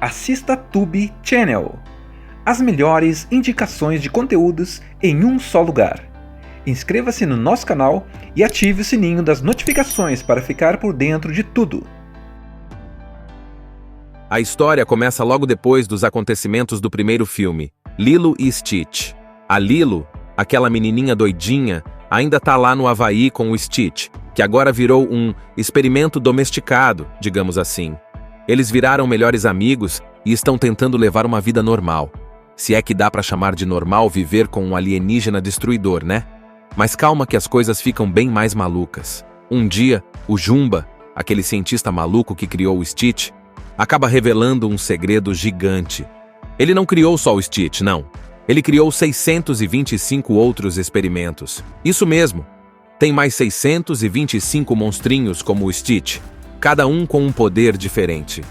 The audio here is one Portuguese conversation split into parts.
assista Tube Channel. As melhores indicações de conteúdos em um só lugar. Inscreva-se no nosso canal e ative o sininho das notificações para ficar por dentro de tudo. A história começa logo depois dos acontecimentos do primeiro filme, Lilo e Stitch. A Lilo, aquela menininha doidinha, ainda tá lá no Havaí com o Stitch, que agora virou um experimento domesticado, digamos assim. Eles viraram melhores amigos e estão tentando levar uma vida normal. Se é que dá pra chamar de normal viver com um alienígena destruidor, né? Mas calma que as coisas ficam bem mais malucas. Um dia, o Jumba, aquele cientista maluco que criou o Stitch, acaba revelando um segredo gigante. Ele não criou só o Stitch, não. Ele criou 625 outros experimentos. Isso mesmo. Tem mais 625 monstrinhos como o Stitch, cada um com um poder diferente.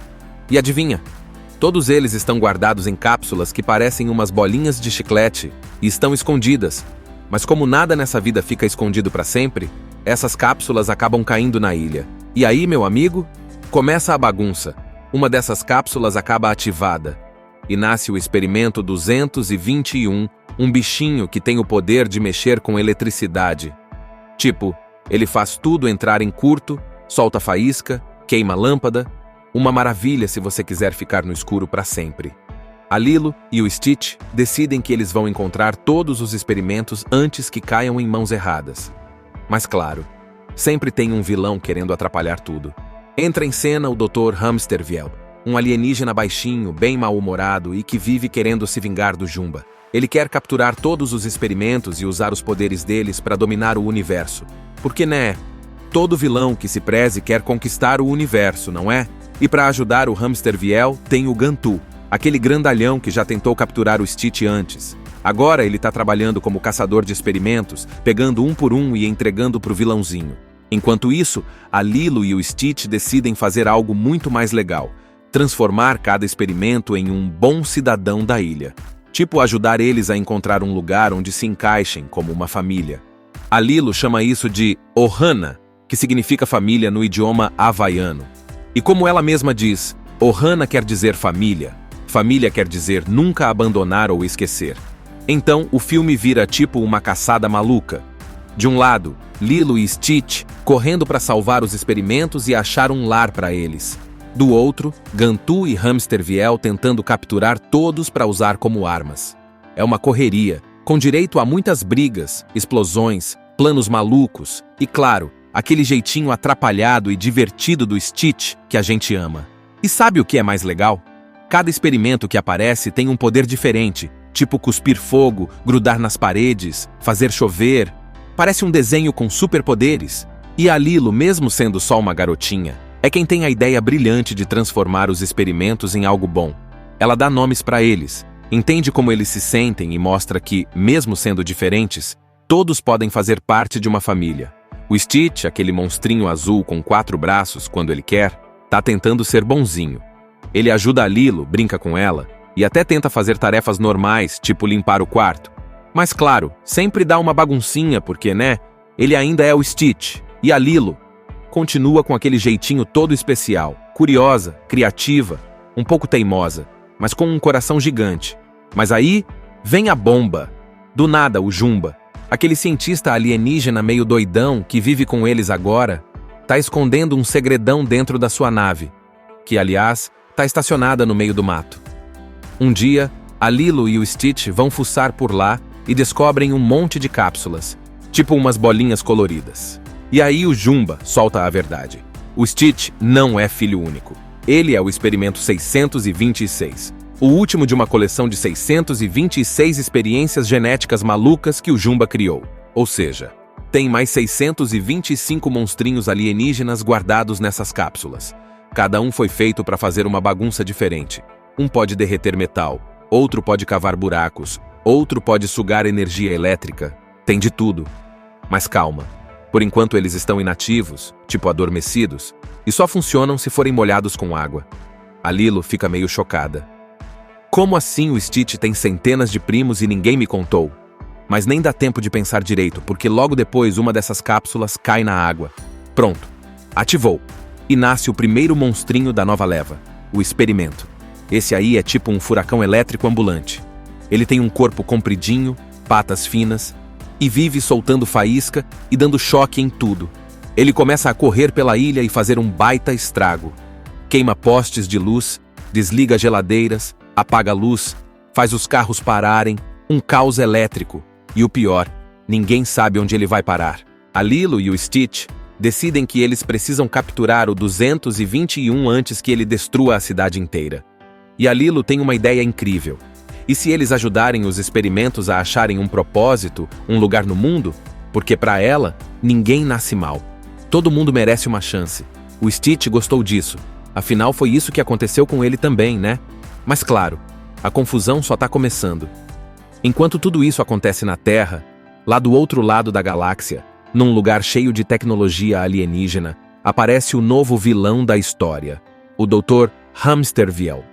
E adivinha? Todos eles estão guardados em cápsulas que parecem umas bolinhas de chiclete e estão escondidas. Mas como nada nessa vida fica escondido para sempre, essas cápsulas acabam caindo na ilha. E aí, meu amigo, começa a bagunça. Uma dessas cápsulas acaba ativada e nasce o experimento 221, um bichinho que tem o poder de mexer com eletricidade. Tipo, ele faz tudo entrar em curto, solta faísca, queima lâmpada. Uma maravilha se você quiser ficar no escuro para sempre. A Lilo e o Stitch decidem que eles vão encontrar todos os experimentos antes que caiam em mãos erradas. Mas claro, sempre tem um vilão querendo atrapalhar tudo. Entra em cena o Dr. Hamsterviel, um alienígena baixinho, bem mal-humorado e que vive querendo se vingar do Jumba. Ele quer capturar todos os experimentos e usar os poderes deles para dominar o universo. Porque, né? Todo vilão que se preze quer conquistar o universo, não é? E para ajudar o Hamsterviel tem o Gantu, aquele grandalhão que já tentou capturar o Stitch antes. Agora ele tá trabalhando como caçador de experimentos, pegando um por um e entregando pro vilãozinho. Enquanto isso, a Lilo e o Stitch decidem fazer algo muito mais legal: transformar cada experimento em um bom cidadão da ilha. Tipo, ajudar eles a encontrar um lugar onde se encaixem como uma família. A Lilo chama isso de Ohana, que significa família no idioma havaiano. E como ela mesma diz, Ohana quer dizer família. Família quer dizer nunca abandonar ou esquecer. Então, o filme vira tipo uma caçada maluca. De um lado, Lilo e Stitch correndo para salvar os experimentos e achar um lar para eles. Do outro, Gantu e Hamsterviel tentando capturar todos para usar como armas. É uma correria, com direito a muitas brigas, explosões, planos malucos e, claro, aquele jeitinho atrapalhado e divertido do Stitch que a gente ama. E sabe o que é mais legal? Cada experimento que aparece tem um poder diferente, tipo cuspir fogo, grudar nas paredes, fazer chover. Parece um desenho com superpoderes. E a Lilo, mesmo sendo só uma garotinha, é quem tem a ideia brilhante de transformar os experimentos em algo bom. Ela dá nomes para eles, entende como eles se sentem e mostra que, mesmo sendo diferentes, todos podem fazer parte de uma família. O Stitch, aquele monstrinho azul com 4 braços quando ele quer, tá tentando ser bonzinho. Ele ajuda a Lilo, brinca com ela e até tenta fazer tarefas normais, tipo limpar o quarto. Mas claro, sempre dá uma baguncinha porque, né, ele ainda é o Stitch. E a Lilo continua com aquele jeitinho todo especial, curiosa, criativa, um pouco teimosa, mas com um coração gigante. Mas aí vem a bomba. Do nada, o Jumba, aquele cientista alienígena meio doidão que vive com eles agora, tá escondendo um segredão dentro da sua nave, que, aliás, tá estacionada no meio do mato. Um dia, a Lilo e o Stitch vão fuçar por lá e descobrem um monte de cápsulas, tipo umas bolinhas coloridas. E aí o Jumba solta a verdade. O Stitch não é filho único. Ele é o experimento 626, o último de uma coleção de 626 experiências genéticas malucas que o Jumba criou. Ou seja, tem mais 625 monstrinhos alienígenas guardados nessas cápsulas. Cada um foi feito para fazer uma bagunça diferente. Um pode derreter metal, outro pode cavar buracos, outro pode sugar energia elétrica. Tem de tudo. Mas calma. Por enquanto eles estão inativos, tipo adormecidos, e só funcionam se forem molhados com água. A Lilo fica meio chocada. Como assim o Stitch tem centenas de primos e ninguém me contou? Mas nem dá tempo de pensar direito, porque logo depois uma dessas cápsulas cai na água. Pronto. Ativou. E nasce o primeiro monstrinho da nova leva, o experimento. Esse aí é tipo um furacão elétrico ambulante. Ele tem um corpo compridinho, patas finas, e vive soltando faísca e dando choque em tudo. Ele começa a correr pela ilha e fazer um baita estrago. Queima postes de luz, desliga geladeiras, apaga a luz, faz os carros pararem, um caos elétrico. E o pior, ninguém sabe onde ele vai parar. A Lilo e o Stitch decidem que eles precisam capturar o 221 antes que ele destrua a cidade inteira. E a Lilo tem uma ideia incrível. E se eles ajudarem os experimentos a acharem um propósito, um lugar no mundo? Porque para ela, ninguém nasce mal. Todo mundo merece uma chance. O Stitch gostou disso. Afinal, foi isso que aconteceu com ele também, né? Mas claro, a confusão só tá começando. Enquanto tudo isso acontece na Terra, lá do outro lado da galáxia, num lugar cheio de tecnologia alienígena, aparece o novo vilão da história, o Dr. Hamsterviel.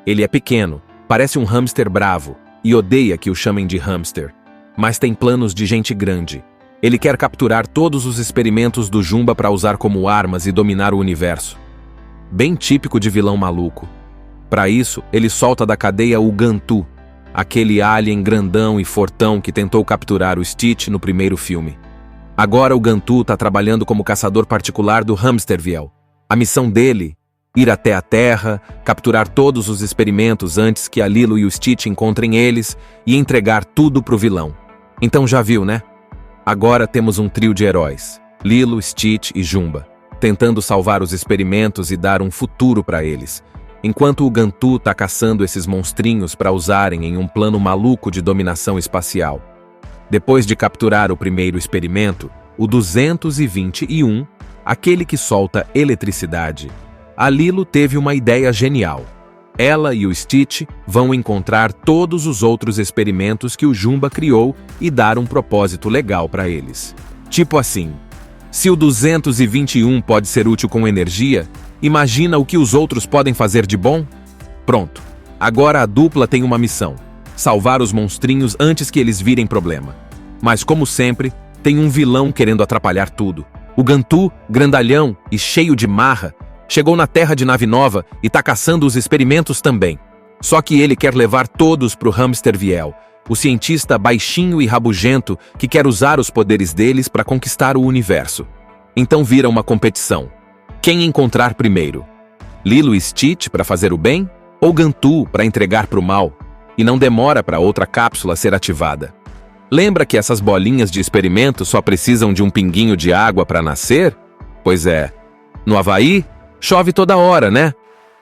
Ele é pequeno, parece um hamster bravo, e odeia que o chamem de hamster. Mas tem planos de gente grande. Ele quer capturar todos os experimentos do Jumba para usar como armas e dominar o universo. Bem típico de vilão maluco. Para isso, ele solta da cadeia o Gantu, aquele alien grandão e fortão que tentou capturar o Stitch no primeiro filme. Agora o Gantu está trabalhando como caçador particular do Hamsterviel. A missão dele: ir até a Terra, capturar todos os experimentos antes que a Lilo e o Stitch encontrem eles e entregar tudo pro vilão. Então já viu, né? Agora temos um trio de heróis, Lilo, Stitch e Jumba, tentando salvar os experimentos e dar um futuro para eles, enquanto o Gantu tá caçando esses monstrinhos para usarem em um plano maluco de dominação espacial. Depois de capturar o primeiro experimento, o 221, aquele que solta eletricidade, a Lilo teve uma ideia genial. Ela e o Stitch vão encontrar todos os outros experimentos que o Jumba criou e dar um propósito legal para eles. Tipo assim, se o 221 pode ser útil com energia, imagina o que os outros podem fazer de bom? Pronto, agora a dupla tem uma missão: salvar os monstrinhos antes que eles virem problema. Mas como sempre, tem um vilão querendo atrapalhar tudo. O Gantu, grandalhão e cheio de marra, chegou na Terra de nave nova e tá caçando os experimentos também. Só que ele quer levar todos pro Hamsterviel, o cientista baixinho e rabugento que quer usar os poderes deles para conquistar o universo. Então vira uma competição. Quem encontrar primeiro? Lilo e Stitch para fazer o bem? Ou Gantu para entregar pro mal? E não demora para outra cápsula ser ativada. Lembra que essas bolinhas de experimento só precisam de um pinguinho de água para nascer? Pois é. No Havaí, chove toda hora, né?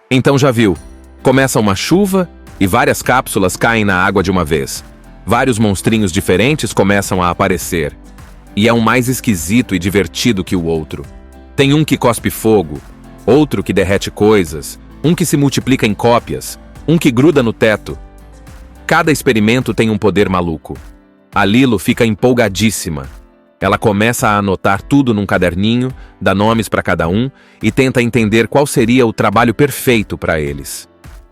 Então já viu. Começa uma chuva e várias cápsulas caem na água de uma vez. Vários monstrinhos diferentes começam a aparecer. E é um mais esquisito e divertido que o outro. Tem um que cospe fogo, outro que derrete coisas, um que se multiplica em cópias, um que gruda no teto. Cada experimento tem um poder maluco. A Lilo fica empolgadíssima. Ela começa a anotar tudo num caderninho, dá nomes para cada um e tenta entender qual seria o trabalho perfeito para eles.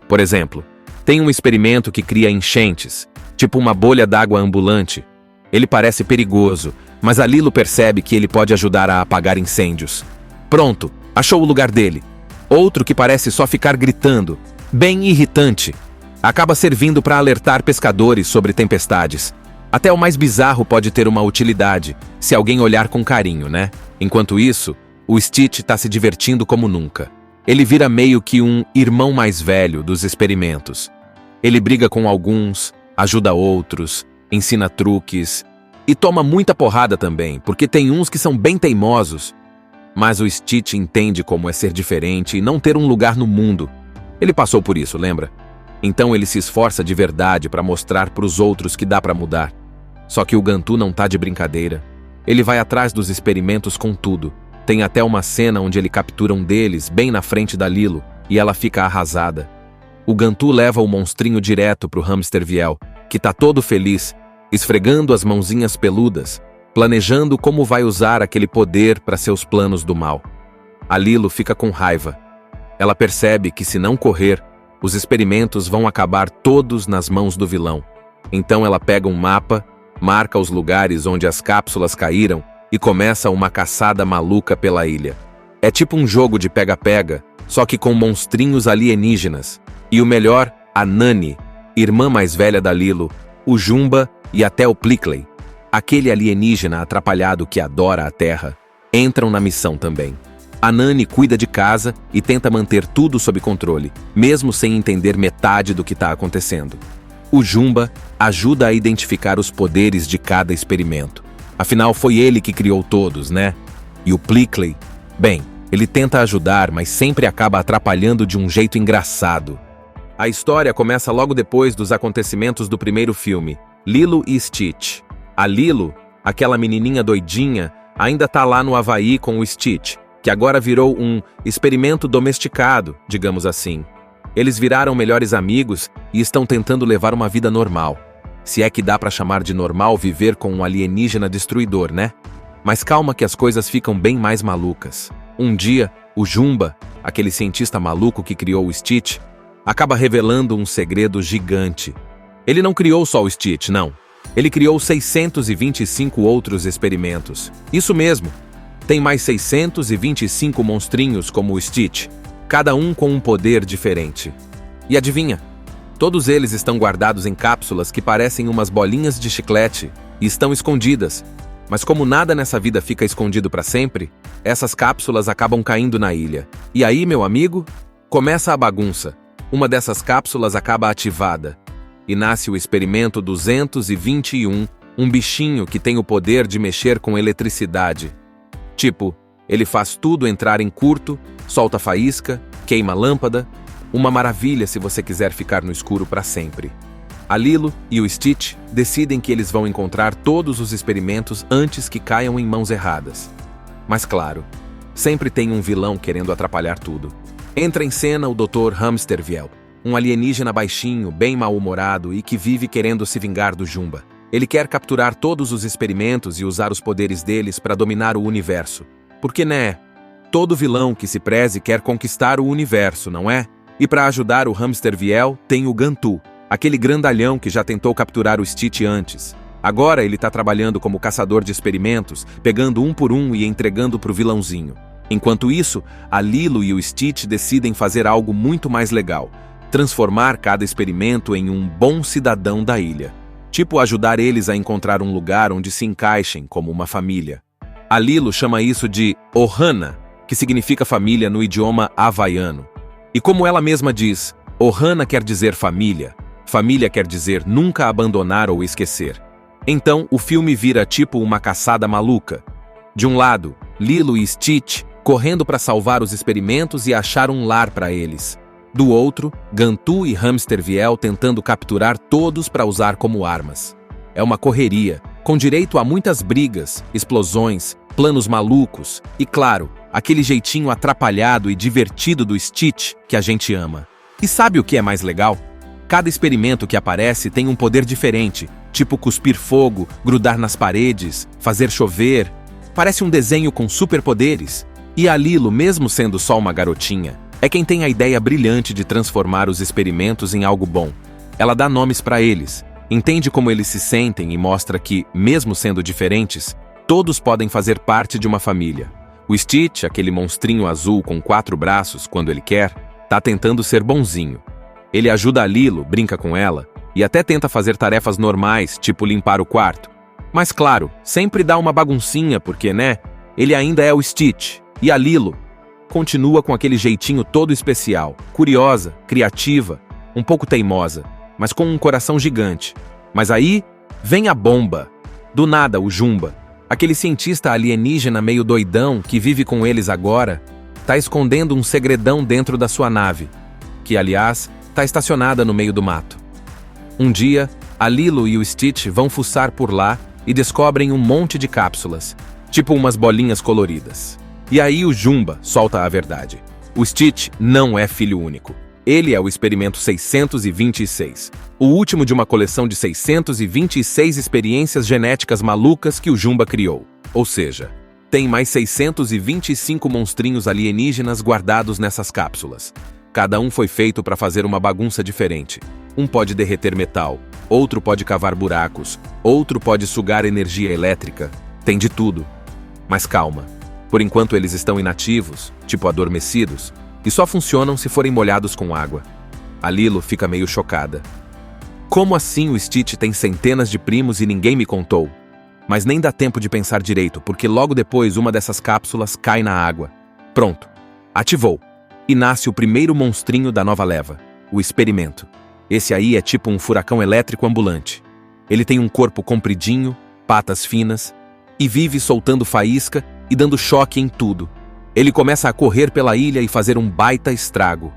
Por exemplo, tem um experimento que cria enchentes, tipo uma bolha d'água ambulante. Ele parece perigoso, mas a Lilo percebe que ele pode ajudar a apagar incêndios. Pronto, achou o lugar dele. Outro que parece só ficar gritando, bem irritante. Acaba servindo para alertar pescadores sobre tempestades. Até o mais bizarro pode ter uma utilidade, se alguém olhar com carinho, né? Enquanto isso, o Stitch tá se divertindo como nunca. Ele vira meio que um irmão mais velho dos experimentos. Ele briga com alguns, ajuda outros, ensina truques e toma muita porrada também, porque tem uns que são bem teimosos. Mas o Stitch entende como é ser diferente e não ter um lugar no mundo. Ele passou por isso, lembra? Então ele se esforça de verdade para mostrar pros outros que dá para mudar. Só que o Gantu não tá de brincadeira. Ele vai atrás dos experimentos com tudo. Tem até uma cena onde ele captura um deles bem na frente da Lilo e ela fica arrasada. O Gantu leva o monstrinho direto pro Hamsterviel, que tá todo feliz, esfregando as mãozinhas peludas, planejando como vai usar aquele poder para seus planos do mal. A Lilo fica com raiva. Ela percebe que se não correr, os experimentos vão acabar todos nas mãos do vilão. Então ela pega um mapa, marca os lugares onde as cápsulas caíram e começa uma caçada maluca pela ilha. É tipo um jogo de pega-pega, só que com monstrinhos alienígenas. E o melhor, a Nani, irmã mais velha da Lilo, o Jumba e até o Plikley, aquele alienígena atrapalhado que adora a Terra, entram na missão também. A Nani cuida de casa e tenta manter tudo sob controle, mesmo sem entender metade do que está acontecendo. O Jumba ajuda a identificar os poderes de cada experimento. Afinal, foi ele que criou todos, né? E o Plikley, bem, ele tenta ajudar, mas sempre acaba atrapalhando de um jeito engraçado. A história começa logo depois dos acontecimentos do primeiro filme, Lilo e Stitch. A Lilo, aquela menininha doidinha, ainda tá lá no Havaí com o Stitch, que agora virou um experimento domesticado, digamos assim. Eles viraram melhores amigos e estão tentando levar uma vida normal. Se é que dá pra chamar de normal viver com um alienígena destruidor, né? Mas calma que as coisas ficam bem mais malucas. Um dia, o Jumba, aquele cientista maluco que criou o Stitch, acaba revelando um segredo gigante. Ele não criou só o Stitch, não. Ele criou 625 outros experimentos. Isso mesmo. Tem mais 625 monstrinhos como o Stitch, cada um com um poder diferente. E adivinha? Todos eles estão guardados em cápsulas que parecem umas bolinhas de chiclete e estão escondidas. Mas como nada nessa vida fica escondido para sempre, essas cápsulas acabam caindo na ilha. E aí, meu amigo, começa a bagunça. Uma dessas cápsulas acaba ativada e nasce o experimento 221, um bichinho que tem o poder de mexer com eletricidade. Tipo, ele faz tudo entrar em curto, solta faísca, queima lâmpada. Uma maravilha se você quiser ficar no escuro para sempre. A Lilo e o Stitch decidem que eles vão encontrar todos os experimentos antes que caiam em mãos erradas. Mas claro, sempre tem um vilão querendo atrapalhar tudo. Entra em cena o Dr. Hamsterviel, um alienígena baixinho, bem mal-humorado e que vive querendo se vingar do Jumba. Ele quer capturar todos os experimentos e usar os poderes deles para dominar o universo. Porque, né? Todo vilão que se preze quer conquistar o universo, não é? E para ajudar o Hamsterviel tem o Gantu, aquele grandalhão que já tentou capturar o Stitch antes. Agora ele está trabalhando como caçador de experimentos, pegando um por um e entregando pro vilãozinho. Enquanto isso, a Lilo e o Stitch decidem fazer algo muito mais legal: transformar cada experimento em um bom cidadão da ilha. Tipo, ajudar eles a encontrar um lugar onde se encaixem como uma família. A Lilo chama isso de Ohana, que significa família no idioma havaiano. E como ela mesma diz, Ohana quer dizer família. Família quer dizer nunca abandonar ou esquecer. Então, o filme vira tipo uma caçada maluca. De um lado, Lilo e Stitch correndo para salvar os experimentos e achar um lar para eles. Do outro, Gantu e Hamsterviel tentando capturar todos para usar como armas. É uma correria, com direito a muitas brigas, explosões, planos malucos e, claro, aquele jeitinho atrapalhado e divertido do Stitch que a gente ama. E sabe o que é mais legal? Cada experimento que aparece tem um poder diferente, tipo cuspir fogo, grudar nas paredes, fazer chover. Parece um desenho com superpoderes. E a Lilo, mesmo sendo só uma garotinha, é quem tem a ideia brilhante de transformar os experimentos em algo bom. Ela dá nomes para eles, entende como eles se sentem e mostra que, mesmo sendo diferentes, todos podem fazer parte de uma família. O Stitch, aquele monstrinho azul com 4 braços quando ele quer, tá tentando ser bonzinho. Ele ajuda a Lilo, brinca com ela e até tenta fazer tarefas normais, tipo limpar o quarto. Mas claro, sempre dá uma baguncinha porque, né, ele ainda é o Stitch. E a Lilo continua com aquele jeitinho todo especial, curiosa, criativa, um pouco teimosa, mas com um coração gigante. Mas aí vem a bomba. Do nada, o Jumba, aquele cientista alienígena meio doidão que vive com eles agora, tá escondendo um segredão dentro da sua nave, que, aliás, tá estacionada no meio do mato. Um dia, a Lilo e o Stitch vão fuçar por lá e descobrem um monte de cápsulas, tipo umas bolinhas coloridas. E aí o Jumba solta a verdade. O Stitch não é filho único. Ele é o experimento 626, o último de uma coleção de 626 experiências genéticas malucas que o Jumba criou. Ou seja, tem mais 625 monstrinhos alienígenas guardados nessas cápsulas. Cada um foi feito para fazer uma bagunça diferente. Um pode derreter metal, outro pode cavar buracos, outro pode sugar energia elétrica. Tem de tudo. Mas calma. Por enquanto eles estão inativos, tipo adormecidos, e só funcionam se forem molhados com água. A Lilo fica meio chocada. Como assim o Stitch tem centenas de primos e ninguém me contou? Mas nem dá tempo de pensar direito, porque logo depois uma dessas cápsulas cai na água. Pronto. Ativou. E nasce o primeiro monstrinho da nova leva, o Experimento. Esse aí é tipo um furacão elétrico ambulante. Ele tem um corpo compridinho, patas finas, e vive soltando faísca e dando choque em tudo. Ele começa a correr pela ilha e fazer um baita estrago.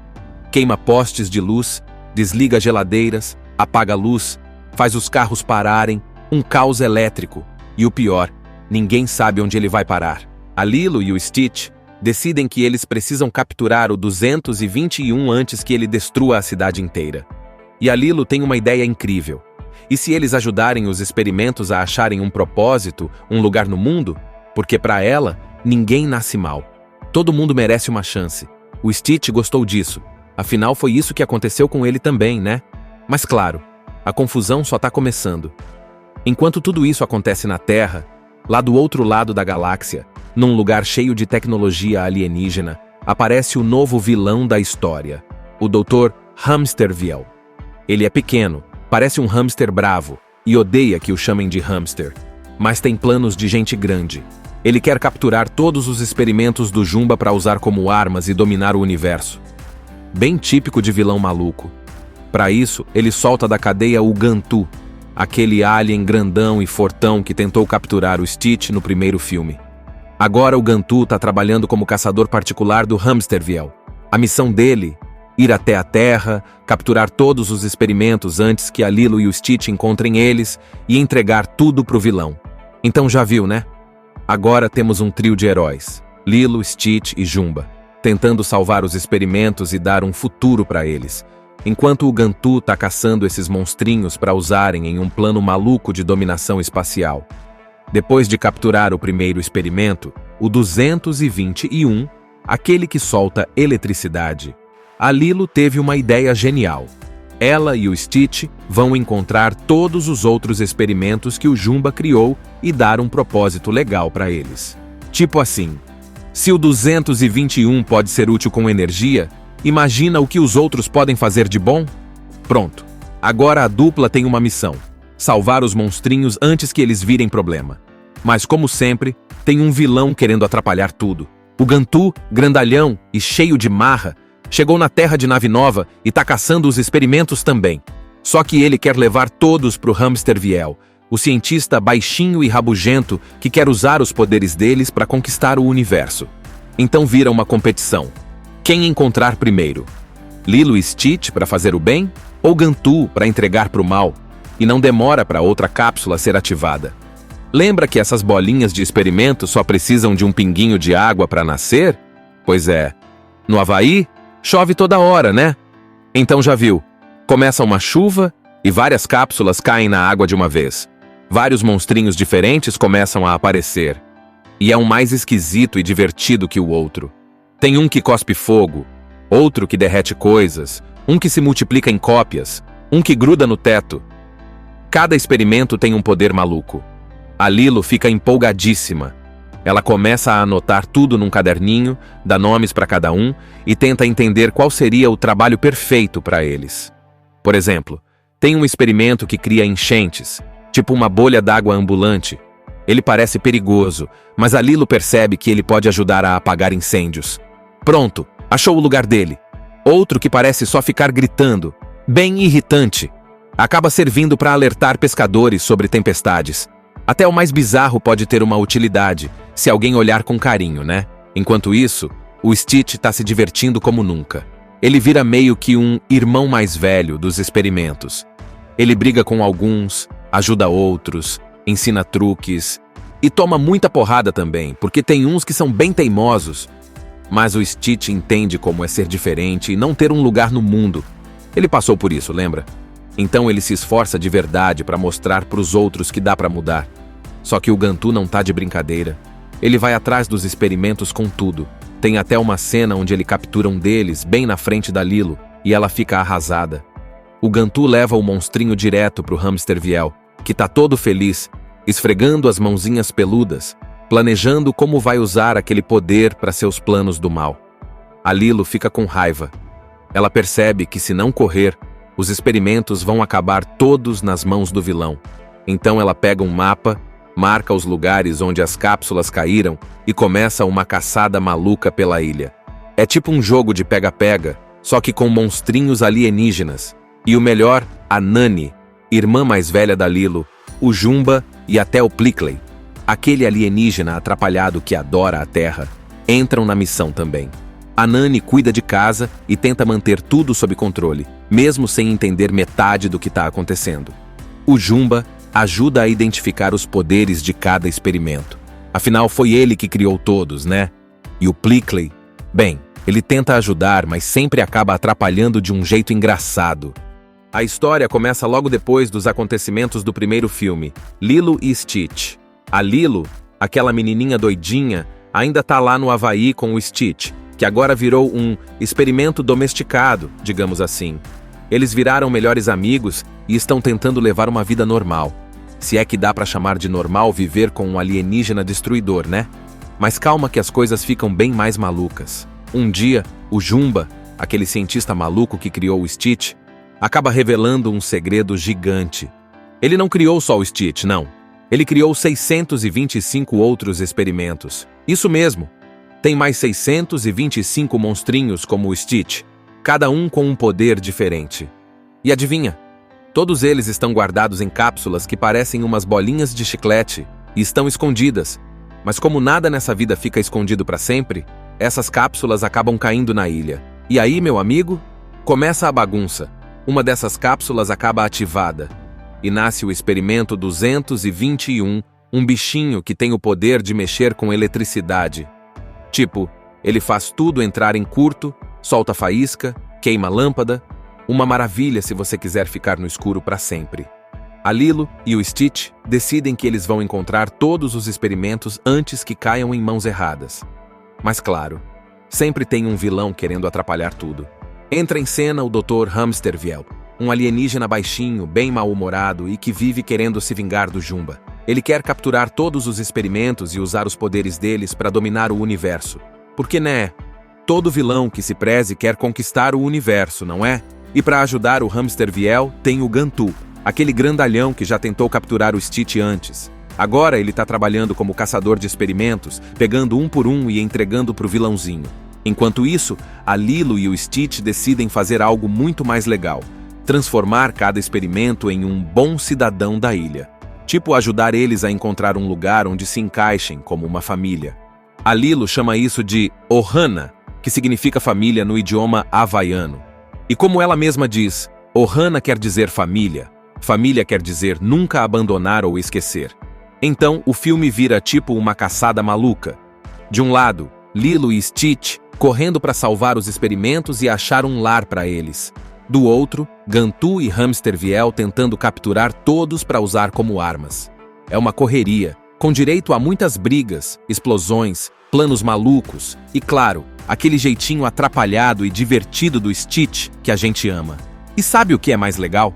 Queima postes de luz, desliga geladeiras, apaga a luz, faz os carros pararem, um caos elétrico. E o pior, ninguém sabe onde ele vai parar. A Lilo e o Stitch decidem que eles precisam capturar o 221 antes que ele destrua a cidade inteira. E a Lilo tem uma ideia incrível. E se eles ajudarem os experimentos a acharem um propósito, um lugar no mundo? Porque para ela, ninguém nasce mal. Todo mundo merece uma chance. O Stitch gostou disso. Afinal, foi isso que aconteceu com ele também, né? Mas claro, a confusão só está começando. Enquanto tudo isso acontece na Terra, lá do outro lado da galáxia, num lugar cheio de tecnologia alienígena, aparece o novo vilão da história, o Dr. Hamsterviel. Ele é pequeno, parece um hamster bravo, e odeia que o chamem de hamster, mas tem planos de gente grande. Ele quer capturar todos os experimentos do Jumba para usar como armas e dominar o universo. Bem típico de vilão maluco. Para isso, ele solta da cadeia o Gantu, aquele alien grandão e fortão que tentou capturar o Stitch no primeiro filme. Agora o Gantu está trabalhando como caçador particular do Hamsterviel. A missão dele, ir até a Terra, capturar todos os experimentos antes que a Lilo e o Stitch encontrem eles e entregar tudo pro vilão. Então já viu, né? Agora temos um trio de heróis, Lilo, Stitch e Jumba, tentando salvar os experimentos e dar um futuro para eles, enquanto o Gantu está caçando esses monstrinhos para usarem em um plano maluco de dominação espacial. Depois de capturar o primeiro experimento, o 221, aquele que solta eletricidade, a Lilo teve uma ideia genial. Ela e o Stitch vão encontrar todos os outros experimentos que o Jumba criou e dar um propósito legal para eles. Tipo assim, se o 221 pode ser útil com energia, imagina o que os outros podem fazer de bom? Pronto. Agora a dupla tem uma missão: salvar os monstrinhos antes que eles virem problema. Mas como sempre, tem um vilão querendo atrapalhar tudo. O Gantu, grandalhão e cheio de marra, chegou na Terra de nave nova e tá caçando os experimentos também. Só que ele quer levar todos pro Hamsterviel, o cientista baixinho e rabugento que quer usar os poderes deles para conquistar o universo. Então vira uma competição. Quem encontrar primeiro? Lilo e Stitch para fazer o bem? Ou Gantu para entregar pro mal? E não demora para outra cápsula ser ativada. Lembra que essas bolinhas de experimento só precisam de um pinguinho de água para nascer? Pois é. No Havaí, chove toda hora, né? Então já viu. Começa uma chuva e várias cápsulas caem na água de uma vez. Vários monstrinhos diferentes começam a aparecer. E é um mais esquisito e divertido que o outro. Tem um que cospe fogo, outro que derrete coisas, um que se multiplica em cópias, um que gruda no teto. Cada experimento tem um poder maluco. A Lilo fica empolgadíssima. Ela começa a anotar tudo num caderninho, dá nomes para cada um e tenta entender qual seria o trabalho perfeito para eles. Por exemplo, tem um experimento que cria enchentes, tipo uma bolha d'água ambulante. Ele parece perigoso, mas a Lilo percebe que ele pode ajudar a apagar incêndios. Pronto, achou o lugar dele. Outro que parece só ficar gritando, bem irritante. Acaba servindo para alertar pescadores sobre tempestades. Até o mais bizarro pode ter uma utilidade, se alguém olhar com carinho, né? Enquanto isso, o Stitch está se divertindo como nunca. Ele vira meio que um irmão mais velho dos experimentos. Ele briga com alguns, ajuda outros, ensina truques e toma muita porrada também, porque tem uns que são bem teimosos. Mas o Stitch entende como é ser diferente e não ter um lugar no mundo. Ele passou por isso, lembra? Então ele se esforça de verdade para mostrar para os outros que dá para mudar. Só que o Gantu não tá de brincadeira. Ele vai atrás dos experimentos com tudo. Tem até uma cena onde ele captura um deles bem na frente da Lilo e ela fica arrasada. O Gantu leva o monstrinho direto pro Hamsterviel, que tá todo feliz, esfregando as mãozinhas peludas, planejando como vai usar aquele poder para seus planos do mal. A Lilo fica com raiva. Ela percebe que se não correr, os experimentos vão acabar todos nas mãos do vilão. Então ela pega um mapa, marca os lugares onde as cápsulas caíram e começa uma caçada maluca pela ilha. É tipo um jogo de pega-pega, só que com monstrinhos alienígenas. E o melhor, a Nani, irmã mais velha da Lilo, o Jumba e até o Plickley, aquele alienígena atrapalhado que adora a Terra, entram na missão também. A Nani cuida de casa e tenta manter tudo sob controle, mesmo sem entender metade do que está acontecendo. O Jumba ajuda a identificar os poderes de cada experimento. Afinal, foi ele que criou todos, né? E o Plickley, bem, ele tenta ajudar, mas sempre acaba atrapalhando de um jeito engraçado. A história começa logo depois dos acontecimentos do primeiro filme, Lilo e Stitch. A Lilo, aquela menininha doidinha, ainda tá lá no Havaí com o Stitch, que agora virou um experimento domesticado, digamos assim. Eles viraram melhores amigos e estão tentando levar uma vida normal. Se é que dá pra chamar de normal viver com um alienígena destruidor, né? Mas calma que as coisas ficam bem mais malucas. Um dia, o Jumba, aquele cientista maluco que criou o Stitch, acaba revelando um segredo gigante. Ele não criou só o Stitch, não. Ele criou 625 outros experimentos. Isso mesmo. Tem mais 625 monstrinhos como o Stitch, cada um com um poder diferente. E adivinha? Todos eles estão guardados em cápsulas que parecem umas bolinhas de chiclete e estão escondidas. Mas como nada nessa vida fica escondido para sempre, essas cápsulas acabam caindo na ilha. E aí, meu amigo, começa a bagunça. Uma dessas cápsulas acaba ativada e nasce o experimento 221, um bichinho que tem o poder de mexer com eletricidade. Tipo, ele faz tudo entrar em curto, solta faísca, queima lâmpada. Uma maravilha se você quiser ficar no escuro para sempre. A Lilo e o Stitch decidem que eles vão encontrar todos os experimentos antes que caiam em mãos erradas. Mas claro, sempre tem um vilão querendo atrapalhar tudo. Entra em cena o Dr. Hamsterviel, um alienígena baixinho, bem mal-humorado e que vive querendo se vingar do Jumba. Ele quer capturar todos os experimentos e usar os poderes deles para dominar o universo. Porque, né? Todo vilão que se preze quer conquistar o universo, não é? E para ajudar o Hamsterviel tem o Gantu, aquele grandalhão que já tentou capturar o Stitch antes. Agora ele está trabalhando como caçador de experimentos, pegando um por um e entregando pro vilãozinho. Enquanto isso, a Lilo e o Stitch decidem fazer algo muito mais legal: transformar cada experimento em um bom cidadão da ilha. Tipo, ajudar eles a encontrar um lugar onde se encaixem como uma família. A Lilo chama isso de Ohana, que significa família no idioma havaiano. E como ela mesma diz, Ohana quer dizer família. Família quer dizer nunca abandonar ou esquecer. Então, o filme vira tipo uma caçada maluca. De um lado, Lilo e Stitch correndo para salvar os experimentos e achar um lar para eles. Do outro, Gantu e Hamsterviel tentando capturar todos para usar como armas. É uma correria, com direito a muitas brigas, explosões, planos malucos e, claro, aquele jeitinho atrapalhado e divertido do Stitch que a gente ama. E sabe o que é mais legal?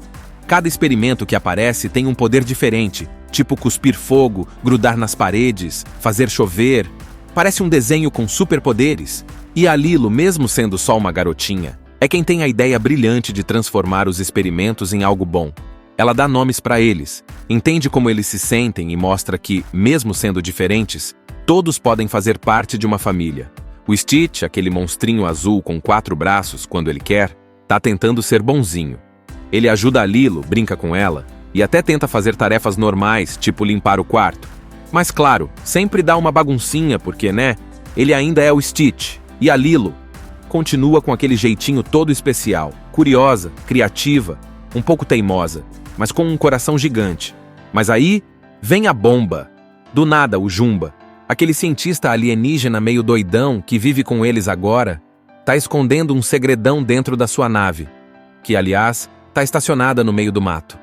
Cada experimento que aparece tem um poder diferente, tipo cuspir fogo, grudar nas paredes, fazer chover. Parece um desenho com superpoderes. E a Lilo, mesmo sendo só uma garotinha, é quem tem a ideia brilhante de transformar os experimentos em algo bom. Ela dá nomes para eles, entende como eles se sentem e mostra que, mesmo sendo diferentes, todos podem fazer parte de uma família. O Stitch, aquele monstrinho azul com 4 braços quando ele quer, tá tentando ser bonzinho. Ele ajuda a Lilo, brinca com ela e até tenta fazer tarefas normais, tipo limpar o quarto. Mas claro, sempre dá uma baguncinha porque, né, ele ainda é o Stitch. E a Lilo continua com aquele jeitinho todo especial, curiosa, criativa, um pouco teimosa, mas com um coração gigante. Mas aí vem a bomba. Do nada, o Jumba, aquele cientista alienígena meio doidão que vive com eles agora, tá escondendo um segredão dentro da sua nave, que, aliás, tá estacionada no meio do mato.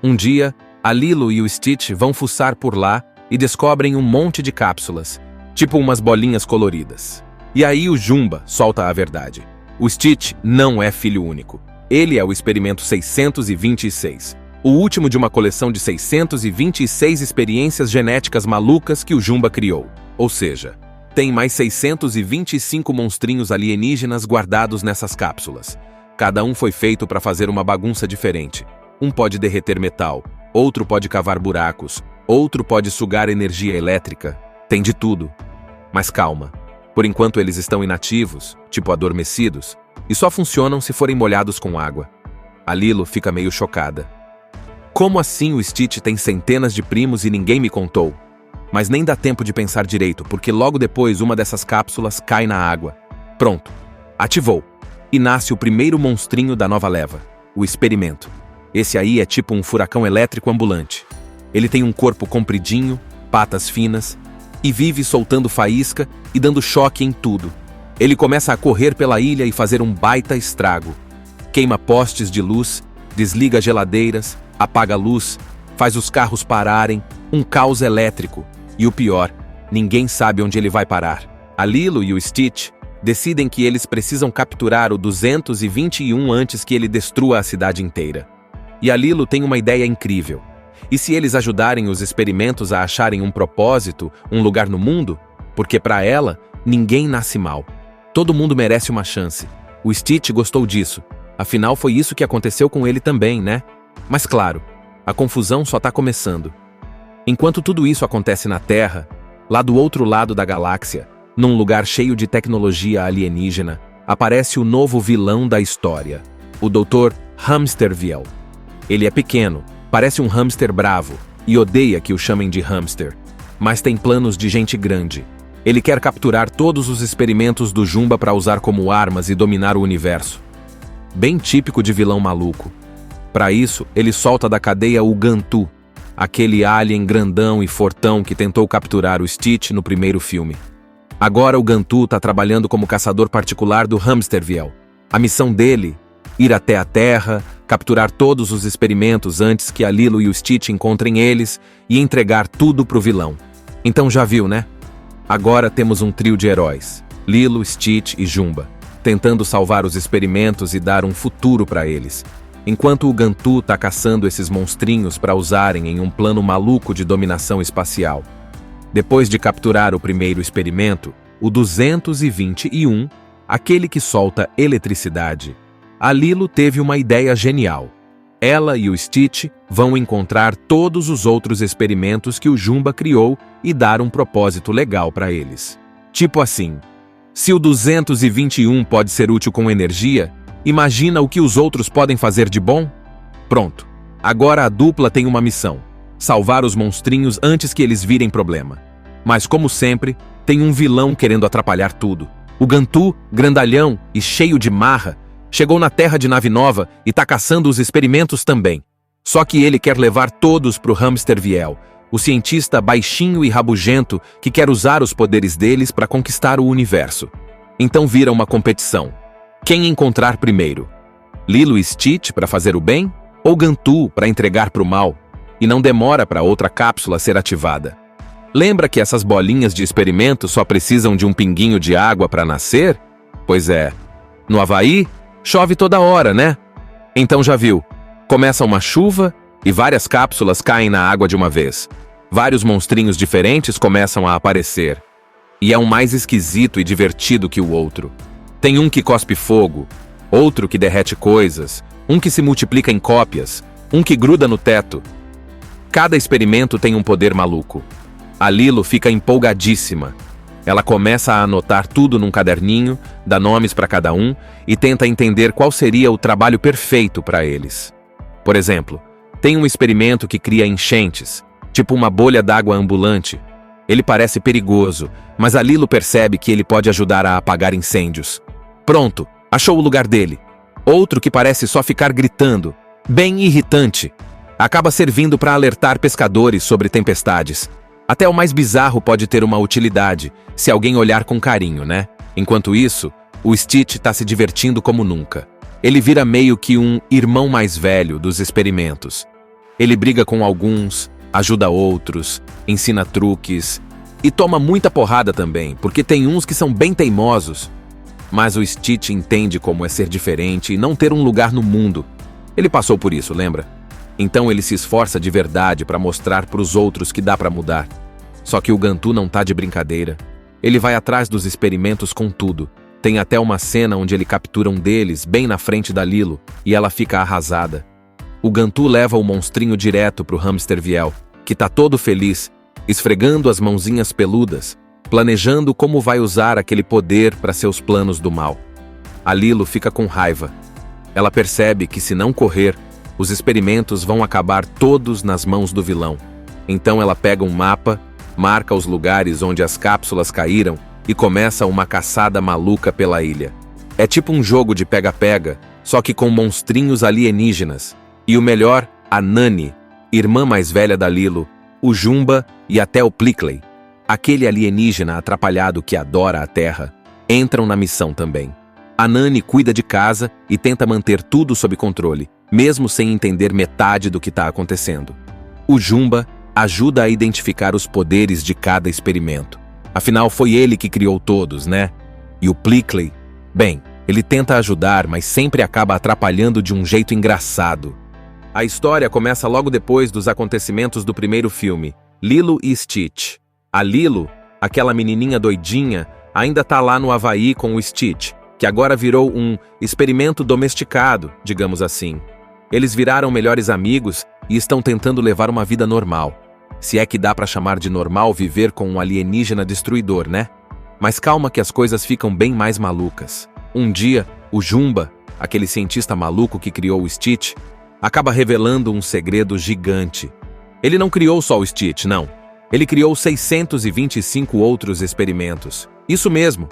Um dia, a Lilo e o Stitch vão fuçar por lá e descobrem um monte de cápsulas, tipo umas bolinhas coloridas. E aí o Jumba solta a verdade. O Stitch não é filho único. Ele é o experimento 626, o último de uma coleção de 626 experiências genéticas malucas que o Jumba criou. Ou seja, Tem mais 625 monstrinhos alienígenas guardados nessas cápsulas. Cada um foi feito para fazer uma bagunça diferente. Um pode derreter metal, outro pode cavar buracos, outro pode sugar energia elétrica. Tem de tudo. Mas calma. Por enquanto eles estão inativos, tipo adormecidos, e só funcionam se forem molhados com água. A Lilo fica meio chocada. Como assim o Stitch tem centenas de primos e ninguém me contou? Mas nem dá tempo de pensar direito, porque logo depois uma dessas cápsulas cai na água. Pronto. Ativou. E nasce o primeiro monstrinho da nova leva, o Experimento. Esse aí é tipo um furacão elétrico ambulante. Ele tem um corpo compridinho, patas finas, e vive soltando faísca e dando choque em tudo. Ele começa a correr pela ilha e fazer um baita estrago. Queima postes de luz, desliga geladeiras, apaga a luz, faz os carros pararem, um caos elétrico. E o pior, ninguém sabe onde ele vai parar. A Lilo e o Stitch decidem que eles precisam capturar o 221 antes que ele destrua a cidade inteira. E a Lilo tem uma ideia incrível. E se eles ajudarem os experimentos a acharem um propósito, um lugar no mundo? Porque para ela, ninguém nasce mal. Todo mundo merece uma chance. O Stitch gostou disso. Afinal, foi isso que aconteceu com ele também, né? Mas claro, a confusão só está começando. Enquanto tudo isso acontece na Terra, lá do outro lado da galáxia, num lugar cheio de tecnologia alienígena, aparece o novo vilão da história, o Dr. Hamsterviel. Ele é pequeno, parece um hamster bravo, e odeia que o chamem de hamster, mas tem planos de gente grande. Ele quer capturar todos os experimentos do Jumba para usar como armas e dominar o universo. Bem típico de vilão maluco. Para isso, ele solta da cadeia o Gantu, aquele alien grandão e fortão que tentou capturar o Stitch no primeiro filme. Agora o Gantu está trabalhando como caçador particular do Hamsterviel. A missão dele, ir até a Terra, capturar todos os experimentos antes que a Lilo e o Stitch encontrem eles e entregar tudo pro vilão. Então já viu, né? Agora temos um trio de heróis, Lilo, Stitch e Jumba, tentando salvar os experimentos e dar um futuro para eles. Enquanto o Gantu está caçando esses monstrinhos para usarem em um plano maluco de dominação espacial. Depois de capturar o primeiro experimento, o 221, aquele que solta eletricidade, a Lilo teve uma ideia genial. Ela e o Stitch vão encontrar todos os outros experimentos que o Jumba criou e dar um propósito legal para eles. Tipo assim, se o 221 pode ser útil com energia, imagina o que os outros podem fazer de bom? Pronto. Agora a dupla tem uma missão: salvar os monstrinhos antes que eles virem problema. Mas como sempre, tem um vilão querendo atrapalhar tudo. O Gantu, grandalhão e cheio de marra, chegou na Terra de nave nova e tá caçando os experimentos também. Só que ele quer levar todos pro Hamsterviel, o cientista baixinho e rabugento que quer usar os poderes deles para conquistar o universo. Então vira uma competição. Quem encontrar primeiro? Lilo e Stitch para fazer o bem? Ou Gantu para entregar pro mal? E não demora para outra cápsula ser ativada. Lembra que essas bolinhas de experimento só precisam de um pinguinho de água para nascer? Pois é. No Havaí, chove toda hora, né? Então já viu. Começa uma chuva e várias cápsulas caem na água de uma vez. Vários monstrinhos diferentes começam a aparecer. E é um mais esquisito e divertido que o outro. Tem um que cospe fogo, outro que derrete coisas, um que se multiplica em cópias, um que gruda no teto. Cada experimento tem um poder maluco. A Lilo fica empolgadíssima. Ela começa a anotar tudo num caderninho, dá nomes para cada um e tenta entender qual seria o trabalho perfeito para eles. Por exemplo, tem um experimento que cria enchentes, tipo uma bolha d'água ambulante. Ele parece perigoso, mas a Lilo percebe que ele pode ajudar a apagar incêndios. Pronto, achou o lugar dele. Outro que parece só ficar gritando, bem irritante. Acaba servindo para alertar pescadores sobre tempestades. Até o mais bizarro pode ter uma utilidade, se alguém olhar com carinho, né? Enquanto isso, o Stitch está se divertindo como nunca. Ele vira meio que um irmão mais velho dos experimentos. Ele briga com alguns, ajuda outros, ensina truques e toma muita porrada também, porque tem uns que são bem teimosos. Mas o Stitch entende como é ser diferente e não ter um lugar no mundo. Ele passou por isso, lembra? Então ele se esforça de verdade para mostrar para os outros que dá para mudar. Só que o Gantu não tá de brincadeira. Ele vai atrás dos experimentos com tudo. Tem até uma cena onde ele captura um deles bem na frente da Lilo e ela fica arrasada. O Gantu leva o monstrinho direto pro Hamster Viel, que tá todo feliz, esfregando as mãozinhas peludas, planejando como vai usar aquele poder para seus planos do mal. A Lilo fica com raiva. Ela percebe que se não correr, os experimentos vão acabar todos nas mãos do vilão. Então ela pega um mapa, marca os lugares onde as cápsulas caíram e começa uma caçada maluca pela ilha. É tipo um jogo de pega-pega, só que com monstrinhos alienígenas. E o melhor, a Nani, irmã mais velha da Lilo, o Jumba e até o Plickley, aquele alienígena atrapalhado que adora a Terra, entram na missão também. A Nani cuida de casa e tenta manter tudo sob controle, mesmo sem entender metade do que está acontecendo. O Jumba ajuda a identificar os poderes de cada experimento. Afinal, foi ele que criou todos, né? E o Plickley, bem, ele tenta ajudar, mas sempre acaba atrapalhando de um jeito engraçado. A história começa logo depois dos acontecimentos do primeiro filme, Lilo e Stitch. A Lilo, aquela menininha doidinha, ainda tá lá no Havaí com o Stitch, que agora virou um experimento domesticado, digamos assim. Eles viraram melhores amigos e estão tentando levar uma vida normal. Se é que dá pra chamar de normal viver com um alienígena destruidor, né? Mas calma que as coisas ficam bem mais malucas. Um dia, o Jumba, aquele cientista maluco que criou o Stitch, acaba revelando um segredo gigante. Ele não criou só o Stitch, não. Ele criou 625 outros experimentos. Isso mesmo.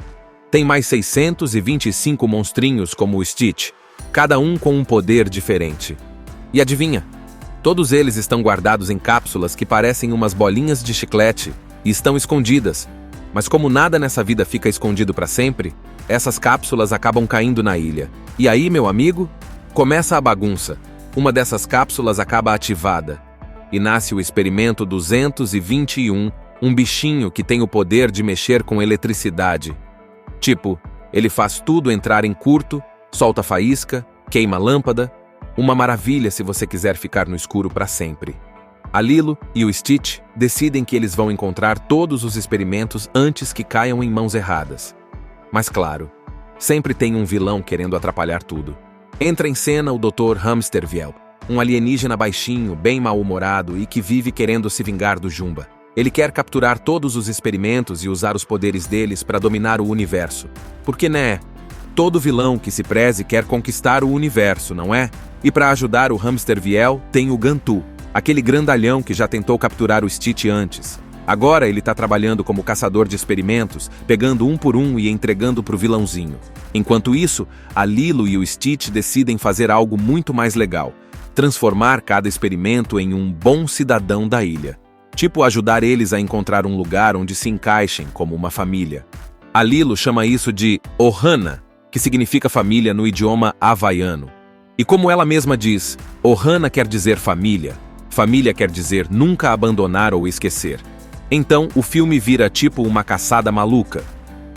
Tem mais 625 monstrinhos como o Stitch, cada um com um poder diferente. E adivinha? Todos eles estão guardados em cápsulas que parecem umas bolinhas de chiclete e estão escondidas. Mas como nada nessa vida fica escondido para sempre, essas cápsulas acabam caindo na ilha. E aí, meu amigo, começa a bagunça. Uma dessas cápsulas acaba ativada e nasce o experimento 221, um bichinho que tem o poder de mexer com eletricidade. Tipo, ele faz tudo entrar em curto, solta faísca, queima lâmpada. Uma maravilha se você quiser ficar no escuro para sempre. A Lilo e o Stitch decidem que eles vão encontrar todos os experimentos antes que caiam em mãos erradas. Mas claro, sempre tem um vilão querendo atrapalhar tudo. Entra em cena o Dr. Hamster Viel, um alienígena baixinho, bem mal-humorado e que vive querendo se vingar do Jumba. Ele quer capturar todos os experimentos e usar os poderes deles para dominar o universo. Porque, né? Todo vilão que se preze quer conquistar o universo, não é? E para ajudar o Hamster Viel tem o Gantu, aquele grandalhão que já tentou capturar o Stitch antes. Agora ele está trabalhando como caçador de experimentos, pegando um por um e entregando pro vilãozinho. Enquanto isso, a Lilo e o Stitch decidem fazer algo muito mais legal: transformar cada experimento em um bom cidadão da ilha. Tipo ajudar eles a encontrar um lugar onde se encaixem como uma família. A Lilo chama isso de Ohana, que significa família no idioma havaiano. E como ela mesma diz, Ohana quer dizer família. Família quer dizer nunca abandonar ou esquecer. Então, o filme vira tipo uma caçada maluca.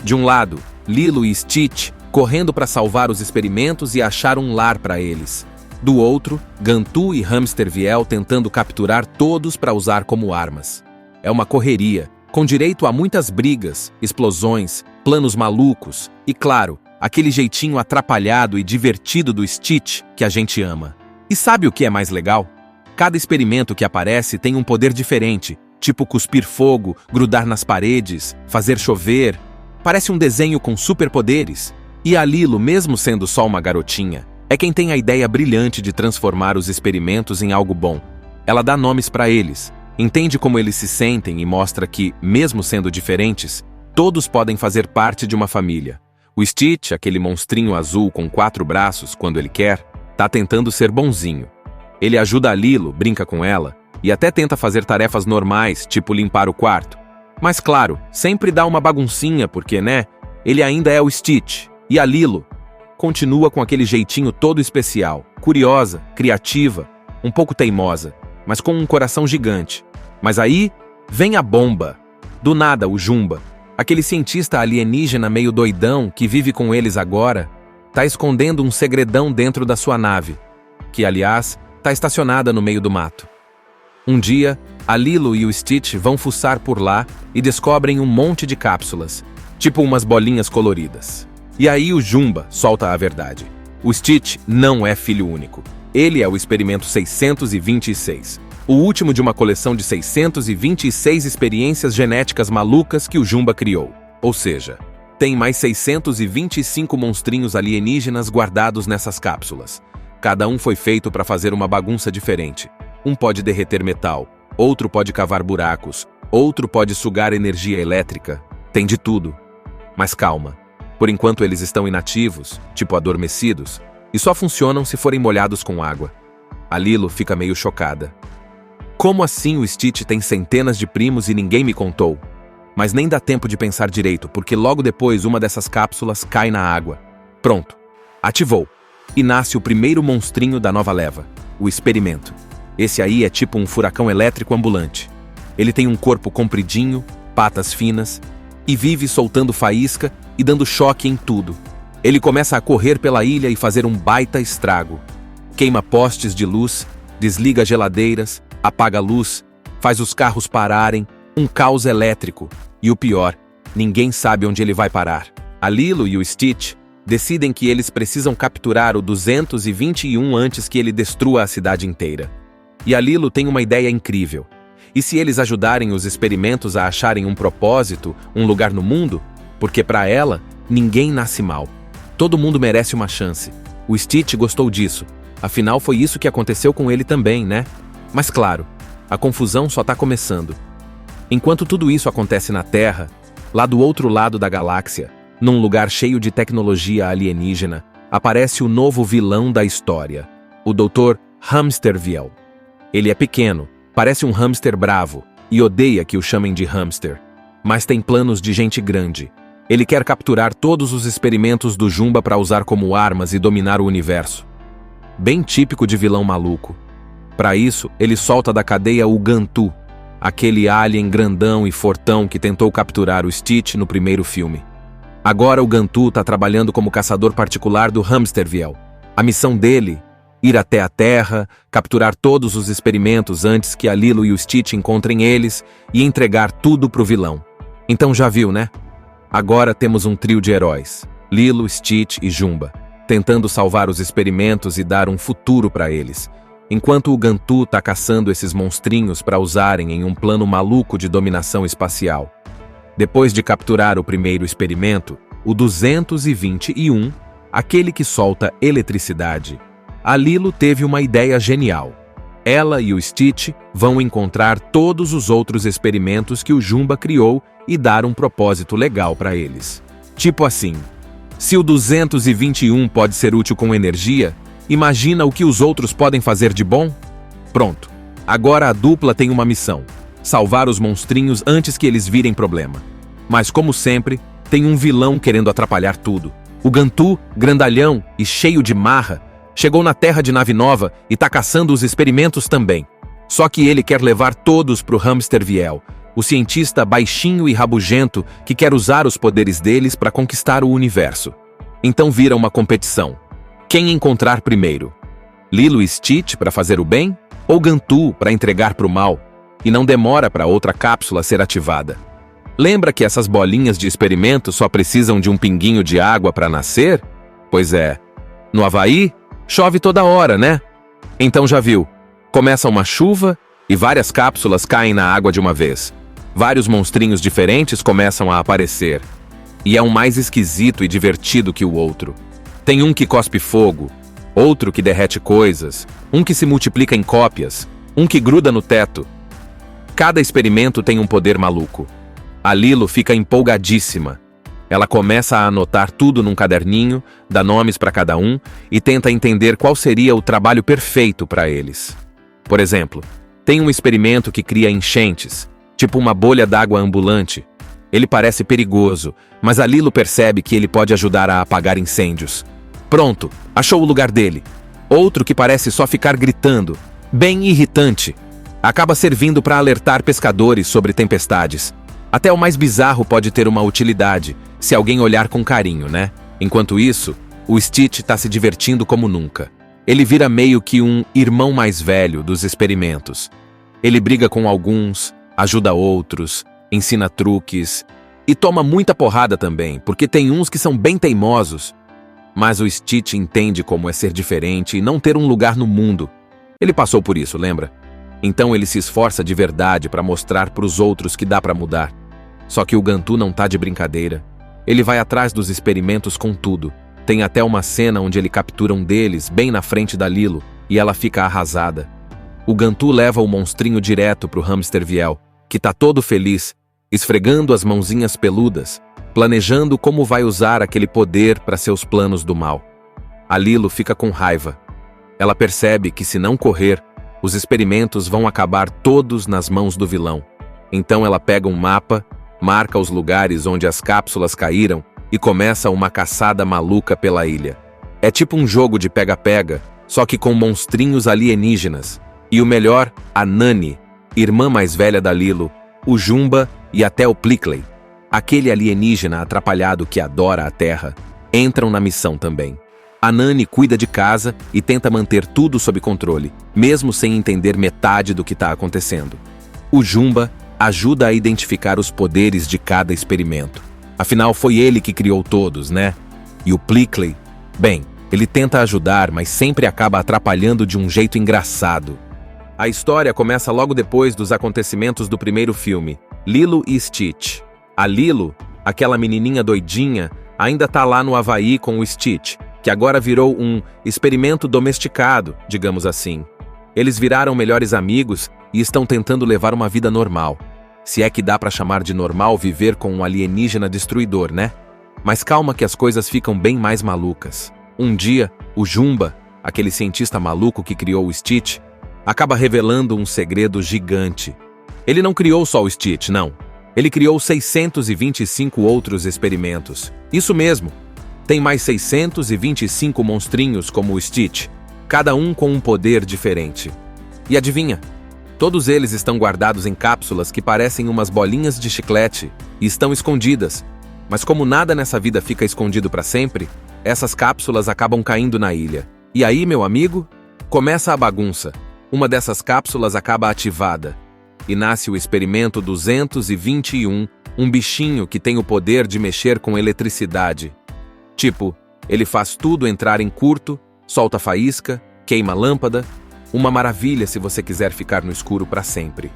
De um lado, Lilo e Stitch correndo para salvar os experimentos e achar um lar para eles. Do outro, Gantu e Hamster Viel tentando capturar todos para usar como armas. É uma correria, com direito a muitas brigas, explosões, planos malucos e, claro, aquele jeitinho atrapalhado e divertido do Stitch que a gente ama. E sabe o que é mais legal? Cada experimento que aparece tem um poder diferente, tipo cuspir fogo, grudar nas paredes, fazer chover. Parece um desenho com superpoderes. E a Lilo, mesmo sendo só uma garotinha, é quem tem a ideia brilhante de transformar os experimentos em algo bom. Ela dá nomes para eles, entende como eles se sentem e mostra que, mesmo sendo diferentes, todos podem fazer parte de uma família. O Stitch, aquele monstrinho azul com 4 braços quando ele quer, tá tentando ser bonzinho. Ele ajuda a Lilo, brinca com ela e até tenta fazer tarefas normais, tipo limpar o quarto. Mas claro, sempre dá uma baguncinha porque, né, ele ainda é o Stitch. E a Lilo continua com aquele jeitinho todo especial, curiosa, criativa, um pouco teimosa, mas com um coração gigante. Mas aí vem a bomba. Do nada, o Jumba, aquele cientista alienígena meio doidão que vive com eles agora, tá escondendo um segredão dentro da sua nave, que, aliás, tá estacionada no meio do mato. Um dia, a Lilo e o Stitch vão fuçar por lá e descobrem um monte de cápsulas. tipo umas bolinhas coloridas. E aí o Jumba solta a verdade. O Stitch não é filho único. Ele é o experimento 626. O último de uma coleção de 626 experiências genéticas malucas que o Jumba criou. Ou seja, tem mais 625 monstrinhos alienígenas guardados nessas cápsulas. Cada um foi feito para fazer uma bagunça diferente. Um pode derreter metal, outro pode cavar buracos, outro pode sugar energia elétrica. Tem de tudo. Mas calma. Por enquanto eles estão inativos, tipo adormecidos, e só funcionam se forem molhados com água. A Lilo fica meio chocada. Como assim o Stitch tem centenas de primos e ninguém me contou? Mas nem dá tempo de pensar direito, porque logo depois uma dessas cápsulas cai na água. Pronto. Ativou. E nasce o primeiro monstrinho da nova leva, o Experimento. Esse aí é tipo um furacão elétrico ambulante. Ele tem um corpo compridinho, patas finas, e vive soltando faísca e dando choque em tudo. Ele começa a correr pela ilha e fazer um baita estrago. Queima postes de luz, desliga geladeiras, apaga a luz, faz os carros pararem, um caos elétrico. E o pior, ninguém sabe onde ele vai parar. A Lilo e o Stitch decidem que eles precisam capturar o 221 antes que ele destrua a cidade inteira. E a Lilo tem uma ideia incrível. E se eles ajudarem os experimentos a acharem um propósito, um lugar no mundo? Porque para ela, ninguém nasce mal. Todo mundo merece uma chance. O Stitch gostou disso. Afinal, foi isso que aconteceu com ele também, né? Mas claro, a confusão só tá começando. Enquanto tudo isso acontece na Terra, lá do outro lado da galáxia, num lugar cheio de tecnologia alienígena, aparece o novo vilão da história, o Dr. Hamsterviel. Ele é pequeno, parece um hamster bravo, e odeia que o chamem de hamster. Mas tem planos de gente grande. Ele quer capturar todos os experimentos do Jumba para usar como armas e dominar o universo. Bem típico de vilão maluco. Para isso, ele solta da cadeia o Gantu, aquele alien grandão e fortão que tentou capturar o Stitch no primeiro filme. Agora o Gantu está trabalhando como caçador particular do Hamsterviel. A missão dele, ir até a Terra, capturar todos os experimentos antes que a Lilo e o Stitch encontrem eles e entregar tudo pro vilão. Então já viu, né? Agora temos um trio de heróis, Lilo, Stitch e Jumba, tentando salvar os experimentos e dar um futuro para eles, enquanto o Gantu tá caçando esses monstrinhos para usarem em um plano maluco de dominação espacial. Depois de capturar o primeiro experimento, o 221, aquele que solta eletricidade, a Lilo teve uma ideia genial. Ela e o Stitch vão encontrar todos os outros experimentos que o Jumba criou e dar um propósito legal para eles. Tipo assim, se o 221 pode ser útil com energia, imagina o que os outros podem fazer de bom? Pronto. Agora a dupla tem uma missão: salvar os monstrinhos antes que eles virem problema. Mas como sempre, tem um vilão querendo atrapalhar tudo. O Gantu, grandalhão e cheio de marra, chegou na Terra de nave nova e tá caçando os experimentos também. Só que ele quer levar todos pro Hamsterviel, o cientista baixinho e rabugento que quer usar os poderes deles para conquistar o universo. Então vira uma competição. Quem encontrar primeiro? Lilo e Stitch para fazer o bem? Ou Gantu para entregar pro mal? E não demora para outra cápsula ser ativada. Lembra que essas bolinhas de experimento só precisam de um pinguinho de água para nascer? Pois é. No Havaí, chove toda hora, né? Então já viu. Começa uma chuva e várias cápsulas caem na água de uma vez. Vários monstrinhos diferentes começam a aparecer. E é um mais esquisito e divertido que o outro. Tem um que cospe fogo, outro que derrete coisas, um que se multiplica em cópias, um que gruda no teto. Cada experimento tem um poder maluco. A Lilo fica empolgadíssima. Ela começa a anotar tudo num caderninho, dá nomes para cada um e tenta entender qual seria o trabalho perfeito para eles. Por exemplo, tem um experimento que cria enchentes, tipo uma bolha d'água ambulante. Ele parece perigoso, mas a Lilo percebe que ele pode ajudar a apagar incêndios. Pronto, achou o lugar dele. Outro que parece só ficar gritando, bem irritante. Acaba servindo para alertar pescadores sobre tempestades. Até o mais bizarro pode ter uma utilidade, se alguém olhar com carinho, né? Enquanto isso, o Stitch tá se divertindo como nunca. Ele vira meio que um irmão mais velho dos experimentos. Ele briga com alguns, ajuda outros, ensina truques, E toma muita porrada também, porque tem uns que são bem teimosos. Mas o Stitch entende como é ser diferente e não ter um lugar no mundo. Ele passou por isso, lembra? Então ele se esforça de verdade para mostrar para os outros que dá para mudar. Só que o Gantu não tá de brincadeira. Ele vai atrás dos experimentos com tudo. Tem até uma cena onde ele captura um deles bem na frente da Lilo e ela fica arrasada. O Gantu leva o monstrinho direto pro Hamster Viel, que tá todo feliz, esfregando as mãozinhas peludas, planejando como vai usar aquele poder para seus planos do mal. A Lilo fica com raiva. Ela percebe que se não correr, os experimentos vão acabar todos nas mãos do vilão. Então ela pega um mapa, marca os lugares onde as cápsulas caíram e começa uma caçada maluca pela ilha. É tipo um jogo de pega-pega, só que com monstrinhos alienígenas. E o melhor, a Nani, irmã mais velha da Lilo, o Jumba e até o Plikley, aquele alienígena atrapalhado que adora a Terra, entram na missão também. A Nani cuida de casa e tenta manter tudo sob controle, mesmo sem entender metade do que está acontecendo. O Jumba ajuda a identificar os poderes de cada experimento. Afinal, foi ele que criou todos, né? E o Plikley, bem, ele tenta ajudar, mas sempre acaba atrapalhando de um jeito engraçado. A história começa logo depois dos acontecimentos do primeiro filme, Lilo e Stitch. A Lilo, aquela menininha doidinha, ainda tá lá no Havaí com o Stitch, que agora virou um experimento domesticado, digamos assim. Eles viraram melhores amigos e estão tentando levar uma vida normal. Se é que dá pra chamar de normal viver com um alienígena destruidor, né? Mas calma que as coisas ficam bem mais malucas. Um dia, o Jumba, aquele cientista maluco que criou o Stitch, acaba revelando um segredo gigante. Ele não criou só o Stitch, não. Ele criou 625 outros experimentos. Isso mesmo. Tem mais 625 monstrinhos como o Stitch, cada um com um poder diferente. E adivinha? Todos eles estão guardados em cápsulas que parecem umas bolinhas de chiclete e estão escondidas. Mas como nada nessa vida fica escondido para sempre, essas cápsulas acabam caindo na ilha. E aí, meu amigo, começa a bagunça. Uma dessas cápsulas acaba ativada. E nasce o experimento 221, um bichinho que tem o poder de mexer com eletricidade. Tipo, ele faz tudo entrar em curto, solta faísca, queima lâmpada. Uma maravilha se você quiser ficar no escuro para sempre.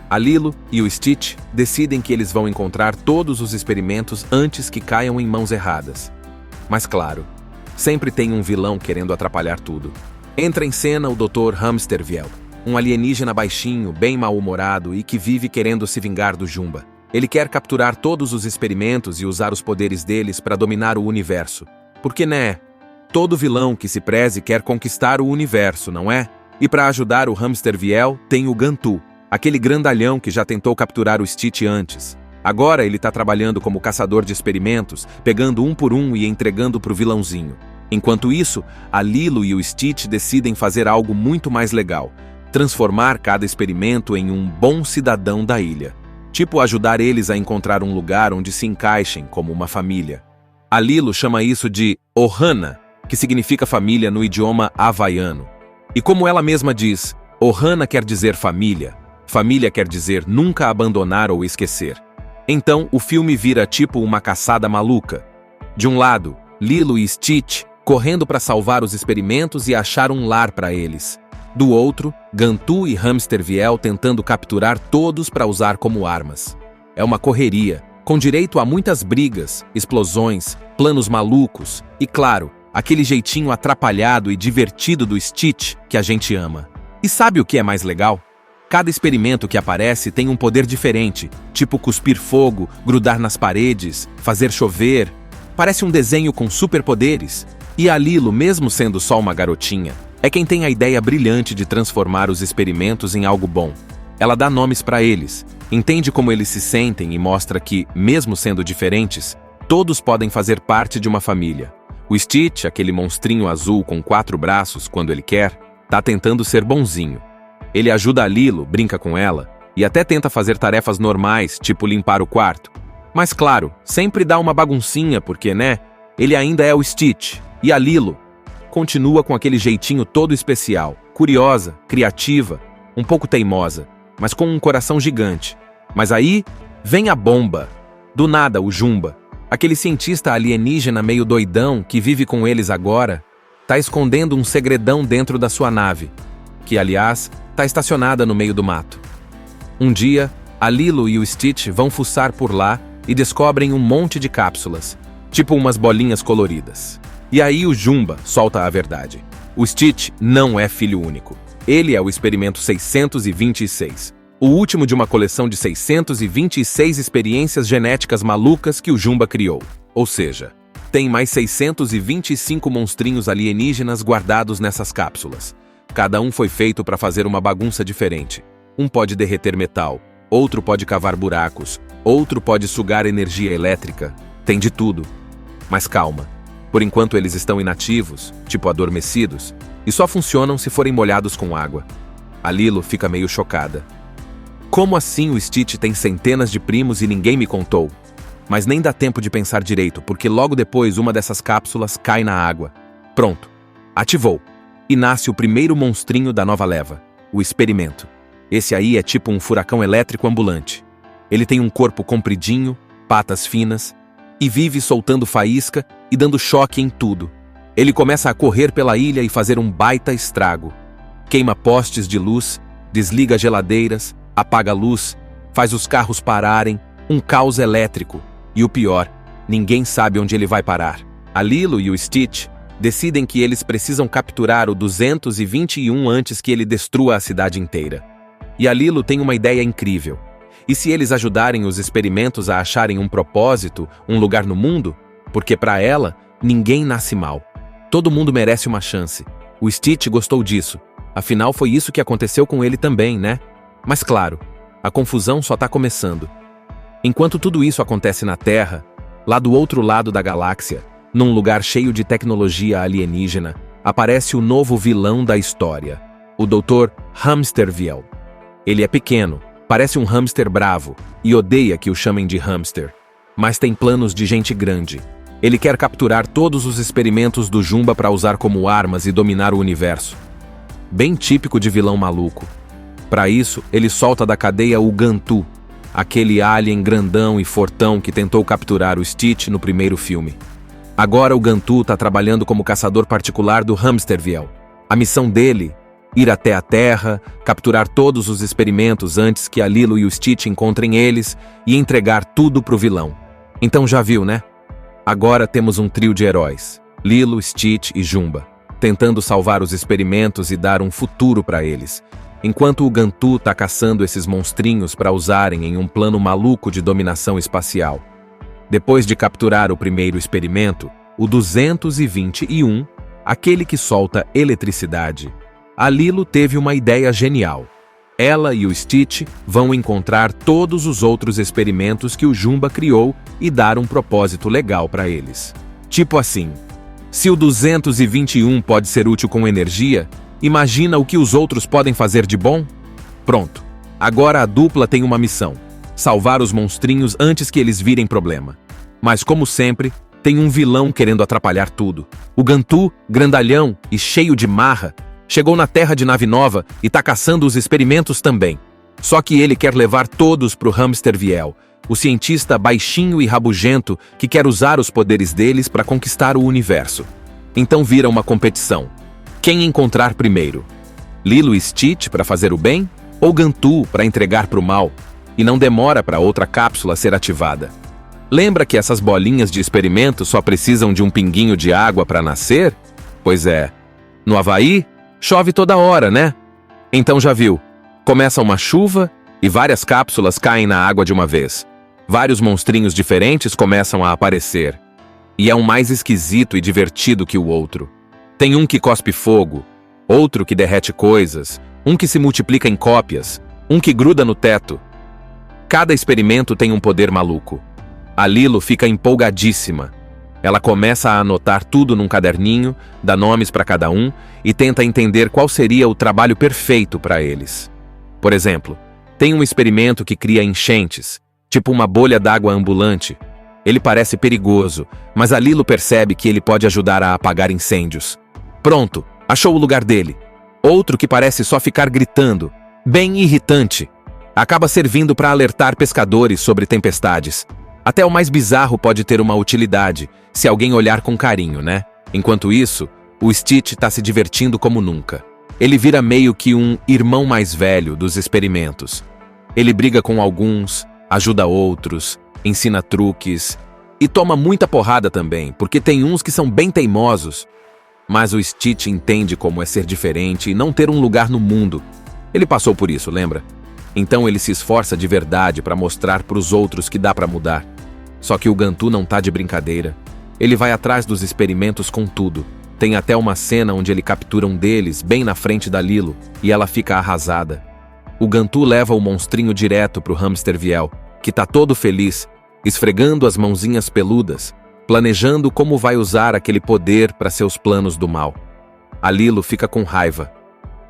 A Lilo e o Stitch decidem que eles vão encontrar todos os experimentos antes que caiam em mãos erradas. Mas claro, sempre tem um vilão querendo atrapalhar tudo. Entra em cena o Dr. Hamster Viel, um alienígena baixinho, bem mal-humorado e que vive querendo se vingar do Jumba. Ele quer capturar todos os experimentos e usar os poderes deles para dominar o universo. Porque, né? Todo vilão que se preze quer conquistar o universo, não é? E para ajudar o Hamster Viel, tem o Gantu, aquele grandalhão que já tentou capturar o Stitch antes. Agora ele está trabalhando como caçador de experimentos, pegando um por um e entregando pro vilãozinho. Enquanto isso, a Lilo e o Stitch decidem fazer algo muito mais legal: transformar cada experimento em um bom cidadão da ilha. Tipo ajudar eles a encontrar um lugar onde se encaixem como uma família. A Lilo chama isso de Ohana, que significa família no idioma havaiano. E como ela mesma diz, Ohana quer dizer família. Família quer dizer nunca abandonar ou esquecer. Então, o filme vira tipo uma caçada maluca. De um lado, Lilo e Stitch correndo para salvar os experimentos e achar um lar para eles. Do outro, Gantu e Hamster Viel tentando capturar todos para usar como armas. É uma correria, com direito a muitas brigas, explosões, planos malucos e, claro, aquele jeitinho atrapalhado e divertido do Stitch que a gente ama. E sabe o que é mais legal? Cada experimento que aparece tem um poder diferente, tipo cuspir fogo, grudar nas paredes, fazer chover. Parece um desenho com superpoderes. E a Lilo, mesmo sendo só uma garotinha, é quem tem a ideia brilhante de transformar os experimentos em algo bom. Ela dá nomes para eles, entende como eles se sentem e mostra que, mesmo sendo diferentes, todos podem fazer parte de uma família. O Stitch, aquele monstrinho azul com 4 braços quando ele quer, tá tentando ser bonzinho. Ele ajuda a Lilo, brinca com ela e até tenta fazer tarefas normais, tipo limpar o quarto. Mas claro, sempre dá uma baguncinha porque, né, ele ainda é o Stitch. E a Lilo continua com aquele jeitinho todo especial, curiosa, criativa, um pouco teimosa, mas com um coração gigante. Mas aí vem a bomba. Do nada, o Jumba, aquele cientista alienígena meio doidão que vive com eles agora, tá escondendo um segredão dentro da sua nave, que, aliás, tá estacionada no meio do mato. Um dia, a Lilo e o Stitch vão fuçar por lá e descobrem um monte de cápsulas, tipo umas bolinhas coloridas. E aí o Jumba solta a verdade. O Stitch não é filho único. Ele é o experimento 626, o último de uma coleção de 626 experiências genéticas malucas que o Jumba criou. Ou seja, tem mais 625 monstrinhos alienígenas guardados nessas cápsulas. Cada um foi feito para fazer uma bagunça diferente. Um pode derreter metal, outro pode cavar buracos, outro pode sugar energia elétrica. Tem de tudo. Mas calma. Por enquanto eles estão inativos, tipo adormecidos, e só funcionam se forem molhados com água. A Lilo fica meio chocada. Como assim o Stitch tem centenas de primos e ninguém me contou? Mas nem dá tempo de pensar direito, porque logo depois uma dessas cápsulas cai na água. Pronto. Ativou. E nasce o primeiro monstrinho da nova leva, o Experimento. Esse aí é tipo um furacão elétrico ambulante. Ele tem um corpo compridinho, patas finas, e vive soltando faísca e dando choque em tudo. Ele começa a correr pela ilha e fazer um baita estrago. Queima postes de luz, desliga geladeiras, apaga a luz, faz os carros pararem, um caos elétrico. E o pior, ninguém sabe onde ele vai parar. A Lilo e o Stitch decidem que eles precisam capturar o 221 antes que ele destrua a cidade inteira. E a Lilo tem uma ideia incrível. E se eles ajudarem os experimentos a acharem um propósito, um lugar no mundo? Porque para ela, ninguém nasce mal. Todo mundo merece uma chance. O Stitch gostou disso. Afinal, foi isso que aconteceu com ele também, né? Mas claro, a confusão só tá começando. Enquanto tudo isso acontece na Terra, lá do outro lado da galáxia, num lugar cheio de tecnologia alienígena, aparece o novo vilão da história, o Dr. Hamsterviel. Ele é pequeno, parece um hamster bravo, e odeia que o chamem de hamster. Mas tem planos de gente grande. Ele quer capturar todos os experimentos do Jumba para usar como armas e dominar o universo. Bem típico de vilão maluco. Para isso, ele solta da cadeia o Gantu, aquele alien grandão e fortão que tentou capturar o Stitch no primeiro filme. Agora o Gantu está trabalhando como caçador particular do Hamsterviel. A missão dele: ir até a Terra, capturar todos os experimentos antes que a Lilo e o Stitch encontrem eles e entregar tudo pro vilão. Então já viu, né? Agora temos um trio de heróis, Lilo, Stitch e Jumba, tentando salvar os experimentos e dar um futuro para eles, enquanto o Gantu tá caçando esses monstrinhos para usarem em um plano maluco de dominação espacial. Depois de capturar o primeiro experimento, o 221, aquele que solta eletricidade, a Lilo teve uma ideia genial. Ela e o Stitch vão encontrar todos os outros experimentos que o Jumba criou e dar um propósito legal para eles. Tipo assim, se o 221 pode ser útil com energia, imagina o que os outros podem fazer de bom? Pronto. Agora a dupla tem uma missão: salvar os monstrinhos antes que eles virem problema. Mas como sempre, tem um vilão querendo atrapalhar tudo. O Gantu, grandalhão e cheio de marra, chegou na Terra de nave nova e tá caçando os experimentos também. Só que ele quer levar todos pro Hamsterviel, o cientista baixinho e rabugento que quer usar os poderes deles para conquistar o universo. Então vira uma competição. Quem encontrar primeiro? Lilo e Stitch para fazer o bem? Ou Gantu para entregar pro mal? E não demora para outra cápsula ser ativada. Lembra que essas bolinhas de experimento só precisam de um pinguinho de água para nascer? Pois é. No Havaí, chove toda hora, né? Então já viu. Começa uma chuva e várias cápsulas caem na água de uma vez. Vários monstrinhos diferentes começam a aparecer. E é um mais esquisito e divertido que o outro. Tem um que cospe fogo, outro que derrete coisas, um que se multiplica em cópias, um que gruda no teto. Cada experimento tem um poder maluco. A Lilo fica empolgadíssima. Ela começa a anotar tudo num caderninho, dá nomes para cada um e tenta entender qual seria o trabalho perfeito para eles. Por exemplo, tem um experimento que cria enchentes, tipo uma bolha d'água ambulante. Ele parece perigoso, mas a Lilo percebe que ele pode ajudar a apagar incêndios. Pronto, achou o lugar dele. Outro que parece só ficar gritando, bem irritante. Acaba servindo para alertar pescadores sobre tempestades. Até o mais bizarro pode ter uma utilidade, se alguém olhar com carinho, né? Enquanto isso, o Stitch tá se divertindo como nunca. Ele vira meio que um irmão mais velho dos experimentos. Ele briga com alguns, ajuda outros, ensina truques e toma muita porrada também, porque tem uns que são bem teimosos. Mas o Stitch entende como é ser diferente e não ter um lugar no mundo. Ele passou por isso, lembra? Então ele se esforça de verdade para mostrar pros outros que dá para mudar. Só que o Gantu não tá de brincadeira. Ele vai atrás dos experimentos com tudo. Tem até uma cena onde ele captura um deles bem na frente da Lilo e ela fica arrasada. O Gantu leva o monstrinho direto pro Hamster Viel, que tá todo feliz, esfregando as mãozinhas peludas, planejando como vai usar aquele poder para seus planos do mal. A Lilo fica com raiva.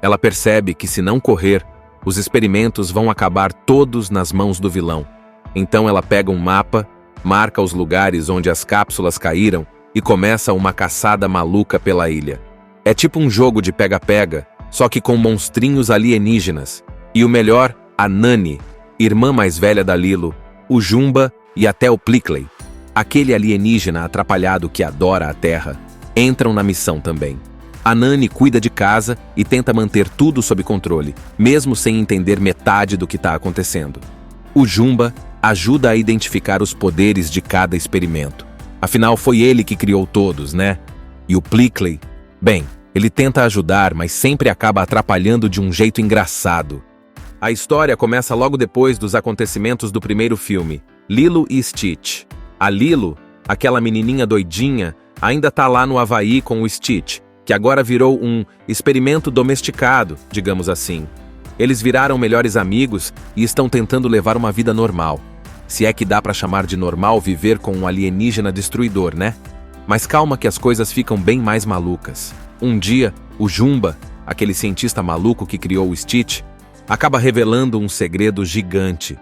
Ela percebe que se não correr, os experimentos vão acabar todos nas mãos do vilão. Então ela pega um mapa, marca os lugares onde as cápsulas caíram e começa uma caçada maluca pela ilha. É tipo um jogo de pega-pega, só que com monstrinhos alienígenas. E o melhor, a Nani, irmã mais velha da Lilo, o Jumba e até o Plickley, aquele alienígena atrapalhado que adora a Terra, entram na missão também. A Nani cuida de casa e tenta manter tudo sob controle, mesmo sem entender metade do que está acontecendo. O Jumba ajuda a identificar os poderes de cada experimento. Afinal, foi ele que criou todos, né? E o Plickley, bem, ele tenta ajudar, mas sempre acaba atrapalhando de um jeito engraçado. A história começa logo depois dos acontecimentos do primeiro filme, Lilo e Stitch. A Lilo, aquela menininha doidinha, ainda tá lá no Havaí com o Stitch, que agora virou um experimento domesticado, digamos assim. Eles viraram melhores amigos e estão tentando levar uma vida normal. Se é que dá pra chamar de normal viver com um alienígena destruidor, né? Mas calma que as coisas ficam bem mais malucas. Um dia, o Jumba, aquele cientista maluco que criou o Stitch, acaba revelando um segredo gigante.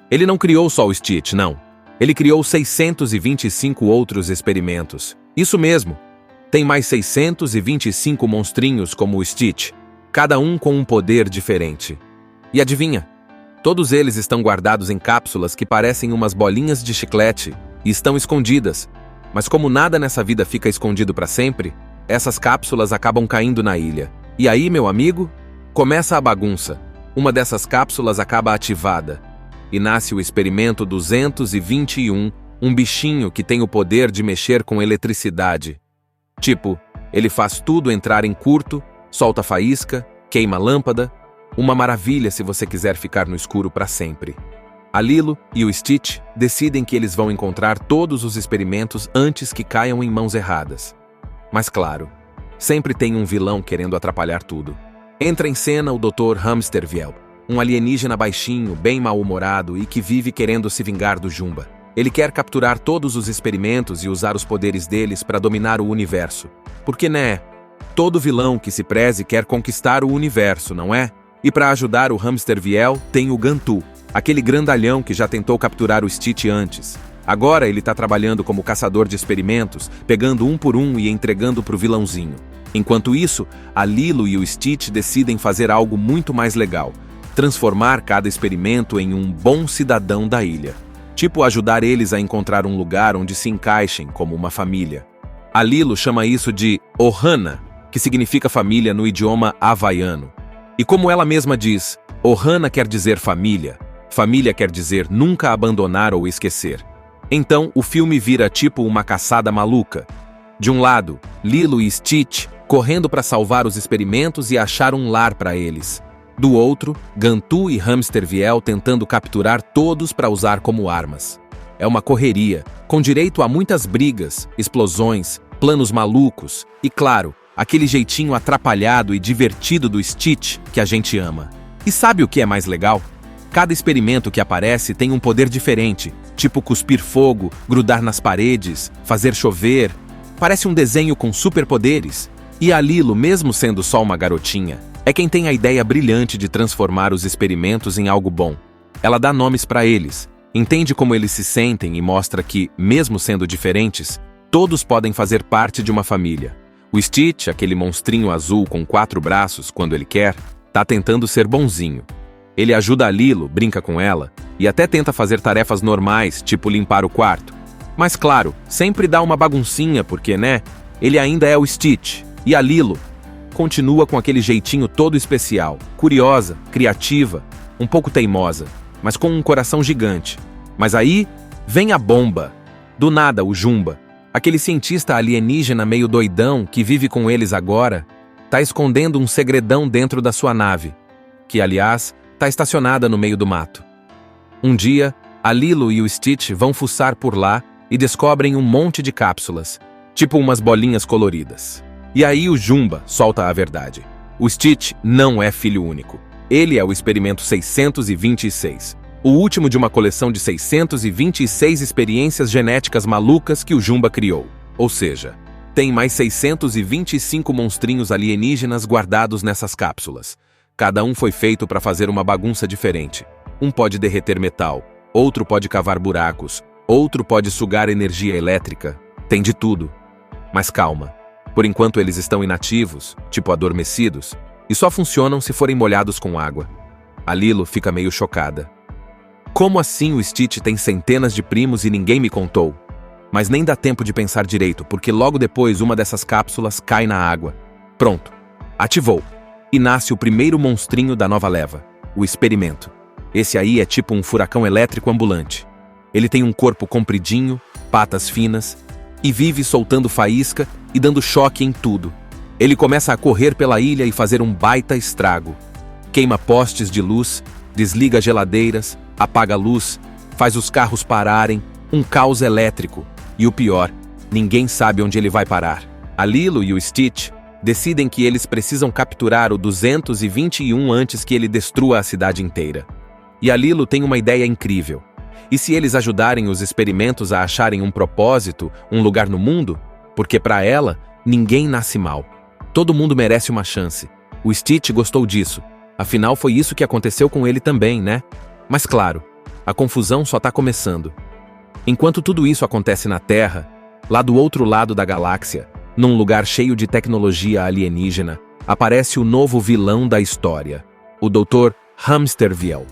Ele não criou só o Stitch, não. Ele criou 625 outros experimentos. Isso mesmo. Tem mais 625 monstrinhos como o Stitch, cada um com um poder diferente. E adivinha? Todos eles estão guardados em cápsulas que parecem umas bolinhas de chiclete e estão escondidas. Mas como nada nessa vida fica escondido para sempre, essas cápsulas acabam caindo na ilha. E aí, meu amigo, começa a bagunça. Uma dessas cápsulas acaba ativada e nasce o experimento 221, um bichinho que tem o poder de mexer com eletricidade. Tipo, ele faz tudo entrar em curto, solta faísca, queima lâmpada. Uma maravilha se você quiser ficar no escuro para sempre. A Lilo e o Stitch decidem que eles vão encontrar todos os experimentos antes que caiam em mãos erradas. Mas claro, sempre tem um vilão querendo atrapalhar tudo. Entra em cena o Dr. Hamster Viel, um alienígena baixinho, bem mal-humorado e que vive querendo se vingar do Jumba. Ele quer capturar todos os experimentos e usar os poderes deles para dominar o universo. Porque, né? Todo vilão que se preze quer conquistar o universo, não é? E para ajudar o Hamster Viel tem o Gantu, aquele grandalhão que já tentou capturar o Stitch antes. Agora ele está trabalhando como caçador de experimentos, pegando um por um e entregando pro vilãozinho. Enquanto isso, a Lilo e o Stitch decidem fazer algo muito mais legal: transformar cada experimento em um bom cidadão da ilha. Tipo ajudar eles a encontrar um lugar onde se encaixem como uma família. A Lilo chama isso de Ohana, que significa família no idioma havaiano. E como ela mesma diz, Ohana quer dizer família. Família quer dizer nunca abandonar ou esquecer. Então, o filme vira tipo uma caçada maluca. De um lado, Lilo e Stitch correndo para salvar os experimentos e achar um lar para eles. Do outro, Gantu e Hamster Viel tentando capturar todos para usar como armas. É uma correria, com direito a muitas brigas, explosões, planos malucos e, claro, aquele jeitinho atrapalhado e divertido do Stitch que a gente ama. E sabe o que é mais legal? Cada experimento que aparece tem um poder diferente, tipo cuspir fogo, grudar nas paredes, fazer chover. Parece um desenho com superpoderes. E a Lilo, mesmo sendo só uma garotinha, é quem tem a ideia brilhante de transformar os experimentos em algo bom. Ela dá nomes para eles, entende como eles se sentem e mostra que, mesmo sendo diferentes, todos podem fazer parte de uma família. O Stitch, aquele monstrinho azul com 4 braços quando ele quer, tá tentando ser bonzinho. Ele ajuda a Lilo, brinca com ela, e até tenta fazer tarefas normais, tipo limpar o quarto. Mas claro, sempre dá uma baguncinha porque, né, ele ainda é o Stitch, e a Lilo continua com aquele jeitinho todo especial, curiosa, criativa, um pouco teimosa, mas com um coração gigante. Mas aí vem a bomba. Do nada, o Jumba, aquele cientista alienígena meio doidão que vive com eles agora, tá escondendo um segredão dentro da sua nave, que, aliás, tá estacionada no meio do mato. Um dia, a Lilo e o Stitch vão fuçar por lá e descobrem um monte de cápsulas, tipo umas bolinhas coloridas. E aí o Jumba solta a verdade. O Stitch não é filho único. Ele é o experimento 626, o último de uma coleção de 626 experiências genéticas malucas que o Jumba criou. Ou seja, tem mais 625 monstrinhos alienígenas guardados nessas cápsulas. Cada um foi feito para fazer uma bagunça diferente. Um pode derreter metal, outro pode cavar buracos, outro pode sugar energia elétrica. Tem de tudo. Mas calma. Por enquanto eles estão inativos, tipo adormecidos, e só funcionam se forem molhados com água. A Lilo fica meio chocada. Como assim o Stitch tem centenas de primos e ninguém me contou? Mas nem dá tempo de pensar direito, porque logo depois uma dessas cápsulas cai na água. Pronto. Ativou. E nasce o primeiro monstrinho da nova leva, o experimento. Esse aí é tipo um furacão elétrico ambulante. Ele tem um corpo compridinho, patas finas, e vive soltando faísca e dando choque em tudo. Ele começa a correr pela ilha e fazer um baita estrago. Queima postes de luz, desliga geladeiras, apaga a luz, faz os carros pararem, um caos elétrico. E o pior, ninguém sabe onde ele vai parar. A Lilo e o Stitch decidem que eles precisam capturar o 221 antes que ele destrua a cidade inteira. E a Lilo tem uma ideia incrível. E se eles ajudarem os experimentos a acharem um propósito, um lugar no mundo? Porque para ela, ninguém nasce mal. Todo mundo merece uma chance. O Stitch gostou disso. Afinal, foi isso que aconteceu com ele também, né? Mas claro, a confusão só tá começando. Enquanto tudo isso acontece na Terra, lá do outro lado da galáxia, num lugar cheio de tecnologia alienígena, aparece o novo vilão da história, o Dr. Hamsterviel.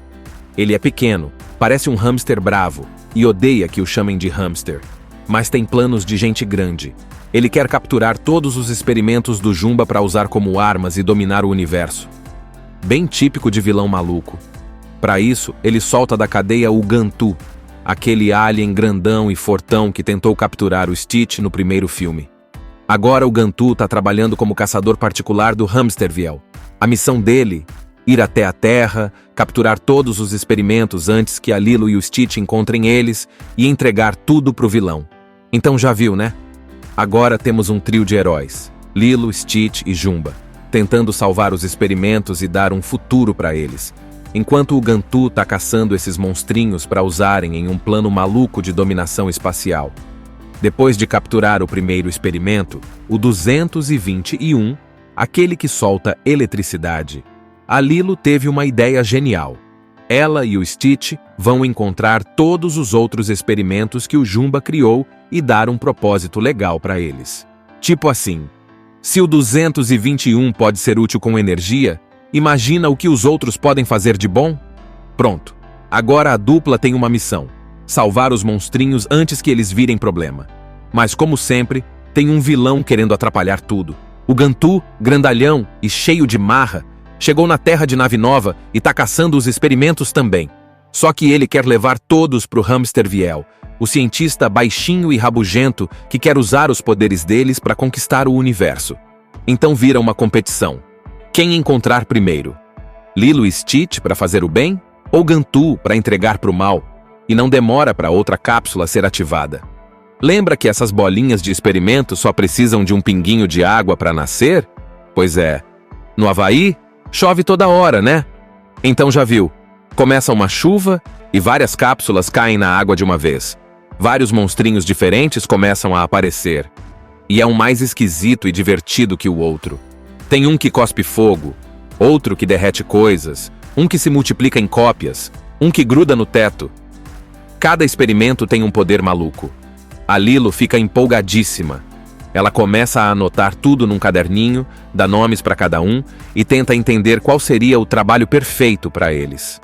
Ele é pequeno, parece um hamster bravo, e odeia que o chamem de hamster. Mas tem planos de gente grande. Ele quer capturar todos os experimentos do Jumba para usar como armas e dominar o universo. Bem típico de vilão maluco. Para isso, ele solta da cadeia o Gantu, aquele alien grandão e fortão que tentou capturar o Stitch no primeiro filme. Agora o Gantu está trabalhando como caçador particular do Hamsterviel. A missão dele: ir até a Terra, capturar todos os experimentos antes que a Lilo e o Stitch encontrem eles e entregar tudo pro vilão. Então já viu, né? Agora temos um trio de heróis, Lilo, Stitch e Jumba, tentando salvar os experimentos e dar um futuro para eles, enquanto o Gantu tá caçando esses monstrinhos para usarem em um plano maluco de dominação espacial. Depois de capturar o primeiro experimento, o 221, aquele que solta eletricidade, a Lilo teve uma ideia genial. Ela e o Stitch vão encontrar todos os outros experimentos que o Jumba criou e dar um propósito legal para eles. Tipo assim, se o 221 pode ser útil com energia, imagina o que os outros podem fazer de bom? Pronto. Agora a dupla tem uma missão: salvar os monstrinhos antes que eles virem problema. Mas como sempre, tem um vilão querendo atrapalhar tudo. O Gantu, grandalhão e cheio de marra, chegou na Terra de nave nova e tá caçando os experimentos também. Só que ele quer levar todos pro Hamsterviel, o cientista baixinho e rabugento que quer usar os poderes deles para conquistar o universo. Então vira uma competição. Quem encontrar primeiro? Lilo e Stitch para fazer o bem? Ou Gantu para entregar pro mal? E não demora para outra cápsula ser ativada. Lembra que essas bolinhas de experimento só precisam de um pinguinho de água para nascer? Pois é. No Havaí, chove toda hora, né? Então já viu. Começa uma chuva e várias cápsulas caem na água de uma vez. Vários monstrinhos diferentes começam a aparecer. E é um mais esquisito e divertido que o outro. Tem um que cospe fogo, outro que derrete coisas, um que se multiplica em cópias, um que gruda no teto. Cada experimento tem um poder maluco. A Lilo fica empolgadíssima. Ela começa a anotar tudo num caderninho, dá nomes para cada um e tenta entender qual seria o trabalho perfeito para eles.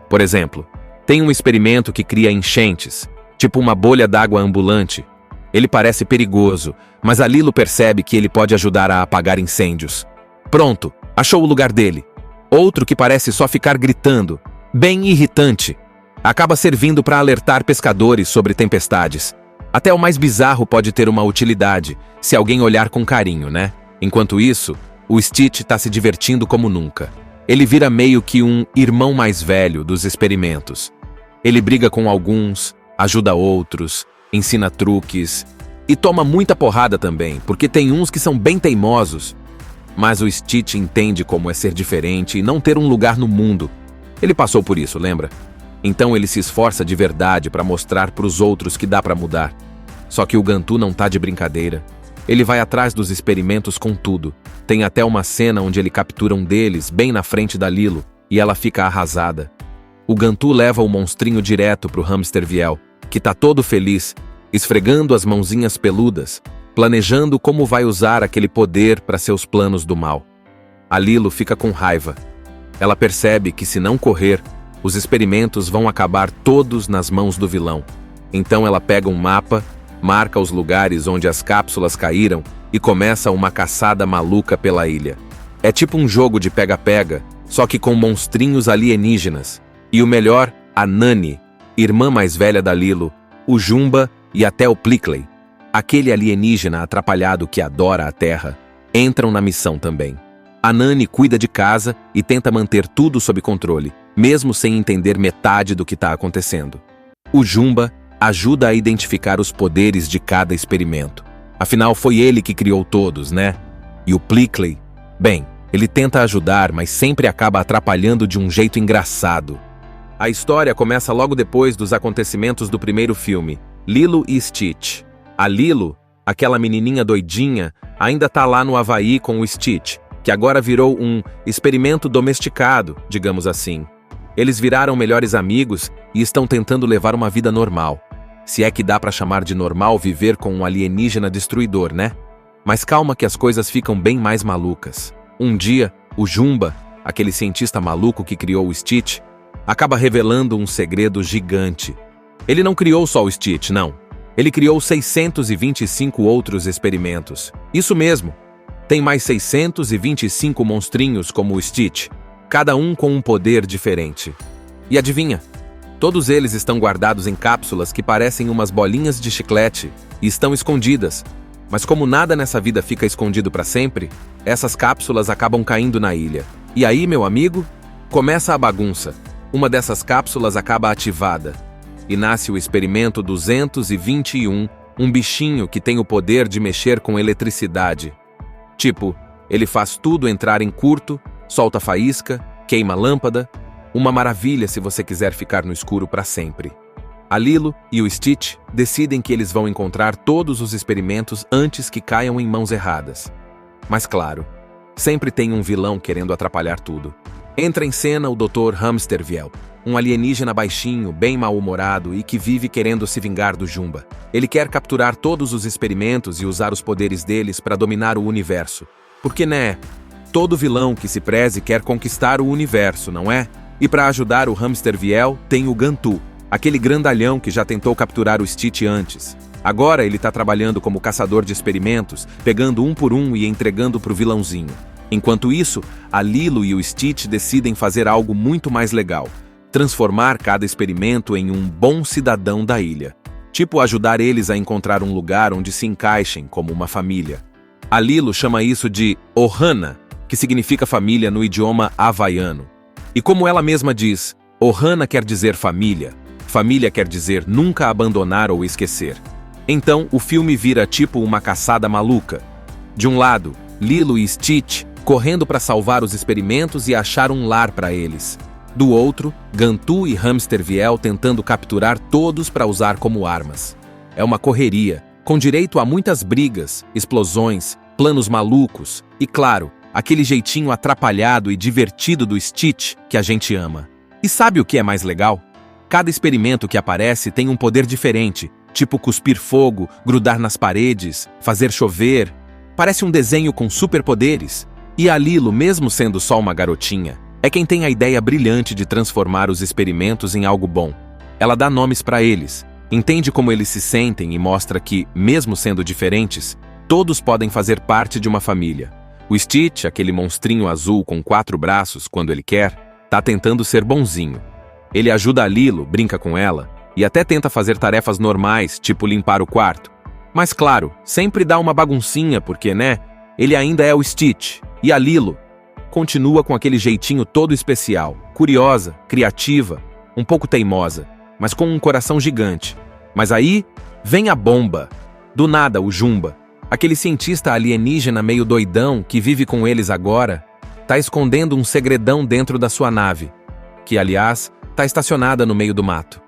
Por exemplo, Tem um experimento que cria enchentes, tipo uma bolha d'água ambulante. Ele parece perigoso, mas a Lilo percebe que ele pode ajudar a apagar incêndios. Pronto, achou o lugar dele. Outro que parece só ficar gritando, bem irritante. Acaba servindo para alertar pescadores sobre tempestades. Até o mais bizarro pode ter uma utilidade, se alguém olhar com carinho, né? Enquanto isso, o Stitch está se divertindo como nunca. Ele vira meio que um irmão mais velho dos experimentos. Ele briga com alguns, ajuda outros, ensina truques e toma muita porrada também, porque tem uns que são bem teimosos. Mas o Stitch entende como é ser diferente e não ter um lugar no mundo. Ele passou por isso, lembra? Então ele se esforça de verdade para mostrar para os outros que dá para mudar. Só que o Gantu não tá de brincadeira. Ele vai atrás dos experimentos com tudo. Tem até uma cena onde ele captura um deles bem na frente da Lilo e ela fica arrasada. O Gantu leva o monstrinho direto pro Hamster Viel, que tá todo feliz, esfregando as mãozinhas peludas, planejando como vai usar aquele poder para seus planos do mal. A Lilo fica com raiva. Ela percebe que se não correr, os experimentos vão acabar todos nas mãos do vilão. Então ela pega um mapa, marca os lugares onde as cápsulas caíram e começa uma caçada maluca pela ilha. É tipo um jogo de pega-pega, só que com monstrinhos alienígenas. E o melhor, a Nani, irmã mais velha da Lilo, o Jumba e até o Plickley, aquele alienígena atrapalhado que adora a Terra, entram na missão também. A Nani cuida de casa e tenta manter tudo sob controle, mesmo sem entender metade do que está acontecendo. O Jumba ajuda a identificar os poderes de cada experimento. Afinal, foi ele que criou todos, né? E o Plickley, bem, ele tenta ajudar, mas sempre acaba atrapalhando de um jeito engraçado. A história começa logo depois dos acontecimentos do primeiro filme, Lilo e Stitch. A Lilo, aquela menininha doidinha, ainda tá lá no Havaí com o Stitch, que agora virou um experimento domesticado, digamos assim. Eles viraram melhores amigos e estão tentando levar uma vida normal. Se é que dá pra chamar de normal viver com um alienígena destruidor, né? Mas calma que as coisas ficam bem mais malucas. Um dia, o Jumba, aquele cientista maluco que criou o Stitch, acaba revelando um segredo gigante. Ele não criou só o Stitch, não. Ele criou 625 outros experimentos. Isso mesmo. Tem mais 625 monstrinhos como o Stitch, cada um com um poder diferente. E adivinha? Todos eles estão guardados em cápsulas que parecem umas bolinhas de chiclete e estão escondidas. Mas como nada nessa vida fica escondido para sempre, essas cápsulas acabam caindo na ilha. E aí, meu amigo, começa a bagunça. Uma dessas cápsulas acaba ativada e nasce o experimento 221, um bichinho que tem o poder de mexer com eletricidade. Tipo, ele faz tudo entrar em curto, solta faísca, queima lâmpada. Uma maravilha se você quiser ficar no escuro para sempre. A Lilo e o Stitch decidem que eles vão encontrar todos os experimentos antes que caiam em mãos erradas. Mas claro, sempre tem um vilão querendo atrapalhar tudo. Entra em cena o Dr. Hamster Viel, um alienígena baixinho, bem mal-humorado e que vive querendo se vingar do Jumba. Ele quer capturar todos os experimentos e usar os poderes deles para dominar o universo. Porque, né? Todo vilão que se preze quer conquistar o universo, não é? E para ajudar o Hamster Viel tem o Gantu, aquele grandalhão que já tentou capturar o Stitch antes. Agora ele está trabalhando como caçador de experimentos, pegando um por um e entregando pro vilãozinho. Enquanto isso, a Lilo e o Stitch decidem fazer algo muito mais legal. Transformar cada experimento em um bom cidadão da ilha. Tipo ajudar eles a encontrar um lugar onde se encaixem como uma família. A Lilo chama isso de Ohana, que significa família no idioma havaiano. E como ela mesma diz, Ohana quer dizer família. Família quer dizer nunca abandonar ou esquecer. Então, o filme vira tipo uma caçada maluca. De um lado, Lilo e Stitch correndo para salvar os experimentos e achar um lar para eles. Do outro, Gantu e Hamster Viel tentando capturar todos para usar como armas. É uma correria, com direito a muitas brigas, explosões, planos malucos e, claro, aquele jeitinho atrapalhado e divertido do Stitch que a gente ama. E sabe o que é mais legal? Cada experimento que aparece tem um poder diferente, tipo cuspir fogo, grudar nas paredes, fazer chover. Parece um desenho com superpoderes. E a Lilo, mesmo sendo só uma garotinha, é quem tem a ideia brilhante de transformar os experimentos em algo bom. Ela dá nomes para eles, entende como eles se sentem e mostra que, mesmo sendo diferentes, todos podem fazer parte de uma família. O Stitch, aquele monstrinho azul com 4 braços quando ele quer, tá tentando ser bonzinho. Ele ajuda a Lilo, brinca com ela e até tenta fazer tarefas normais, tipo limpar o quarto. Mas claro, sempre dá uma baguncinha porque, né, ele ainda é o Stitch. E a Lilo continua com aquele jeitinho todo especial, curiosa, criativa, um pouco teimosa, mas com um coração gigante. Mas aí vem a bomba. Do nada, o Jumba, aquele cientista alienígena meio doidão que vive com eles agora, tá escondendo um segredão dentro da sua nave, que, aliás, tá estacionada no meio do mato.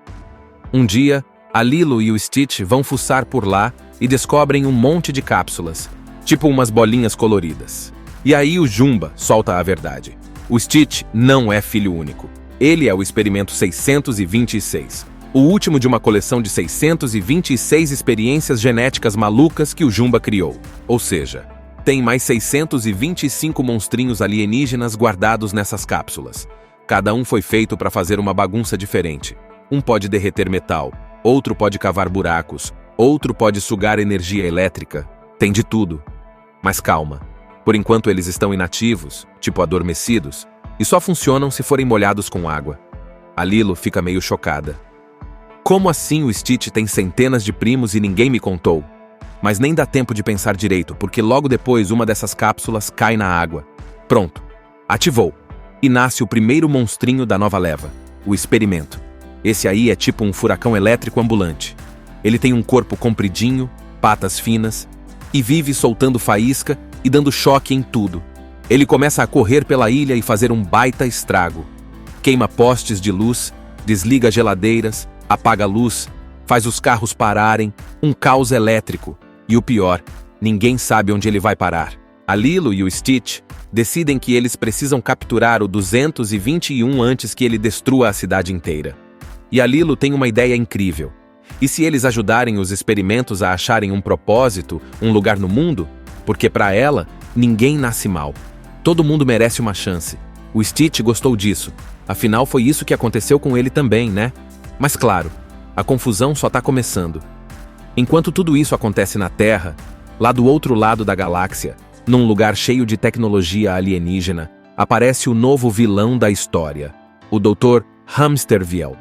Um dia, a Lilo e o Stitch vão fuçar por lá e descobrem um monte de cápsulas, tipo umas bolinhas coloridas. E aí o Jumba solta a verdade. O Stitch não é filho único. Ele é o experimento 626, o último de uma coleção de 626 experiências genéticas malucas que o Jumba criou. Ou seja, tem mais 625 monstrinhos alienígenas guardados nessas cápsulas. Cada um foi feito para fazer uma bagunça diferente. Um pode derreter metal, outro pode cavar buracos, outro pode sugar energia elétrica. Tem de tudo. Mas calma. Por enquanto eles estão inativos, tipo adormecidos, e só funcionam se forem molhados com água. A Lilo fica meio chocada. Como assim o Stitch tem centenas de primos e ninguém me contou? Mas nem dá tempo de pensar direito, porque logo depois uma dessas cápsulas cai na água. Pronto. Ativou. E nasce o primeiro monstrinho da nova leva, o experimento. Esse aí é tipo um furacão elétrico ambulante. Ele tem um corpo compridinho, patas finas, e vive soltando faísca e dando choque em tudo. Ele começa a correr pela ilha e fazer um baita estrago. Queima postes de luz, desliga geladeiras, apaga a luz, faz os carros pararem, um caos elétrico. E o pior, ninguém sabe onde ele vai parar. A Lilo e o Stitch decidem que eles precisam capturar o 221 antes que ele destrua a cidade inteira. E a Lilo tem uma ideia incrível. E se eles ajudarem os experimentos a acharem um propósito, um lugar no mundo? Porque para ela, ninguém nasce mal. Todo mundo merece uma chance. O Stitch gostou disso. Afinal, foi isso que aconteceu com ele também, né? Mas claro, a confusão só tá começando. Enquanto tudo isso acontece na Terra, lá do outro lado da galáxia, num lugar cheio de tecnologia alienígena, aparece o novo vilão da história, o Dr. Hamsterviel.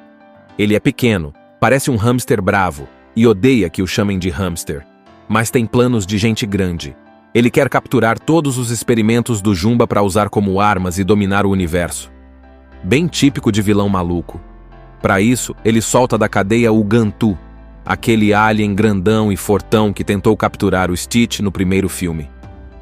Ele é pequeno, parece um hamster bravo, e odeia que o chamem de hamster. Mas tem planos de gente grande. Ele quer capturar todos os experimentos do Jumba para usar como armas e dominar o universo. Bem típico de vilão maluco. Para isso, ele solta da cadeia o Gantu, aquele alien grandão e fortão que tentou capturar o Stitch no primeiro filme.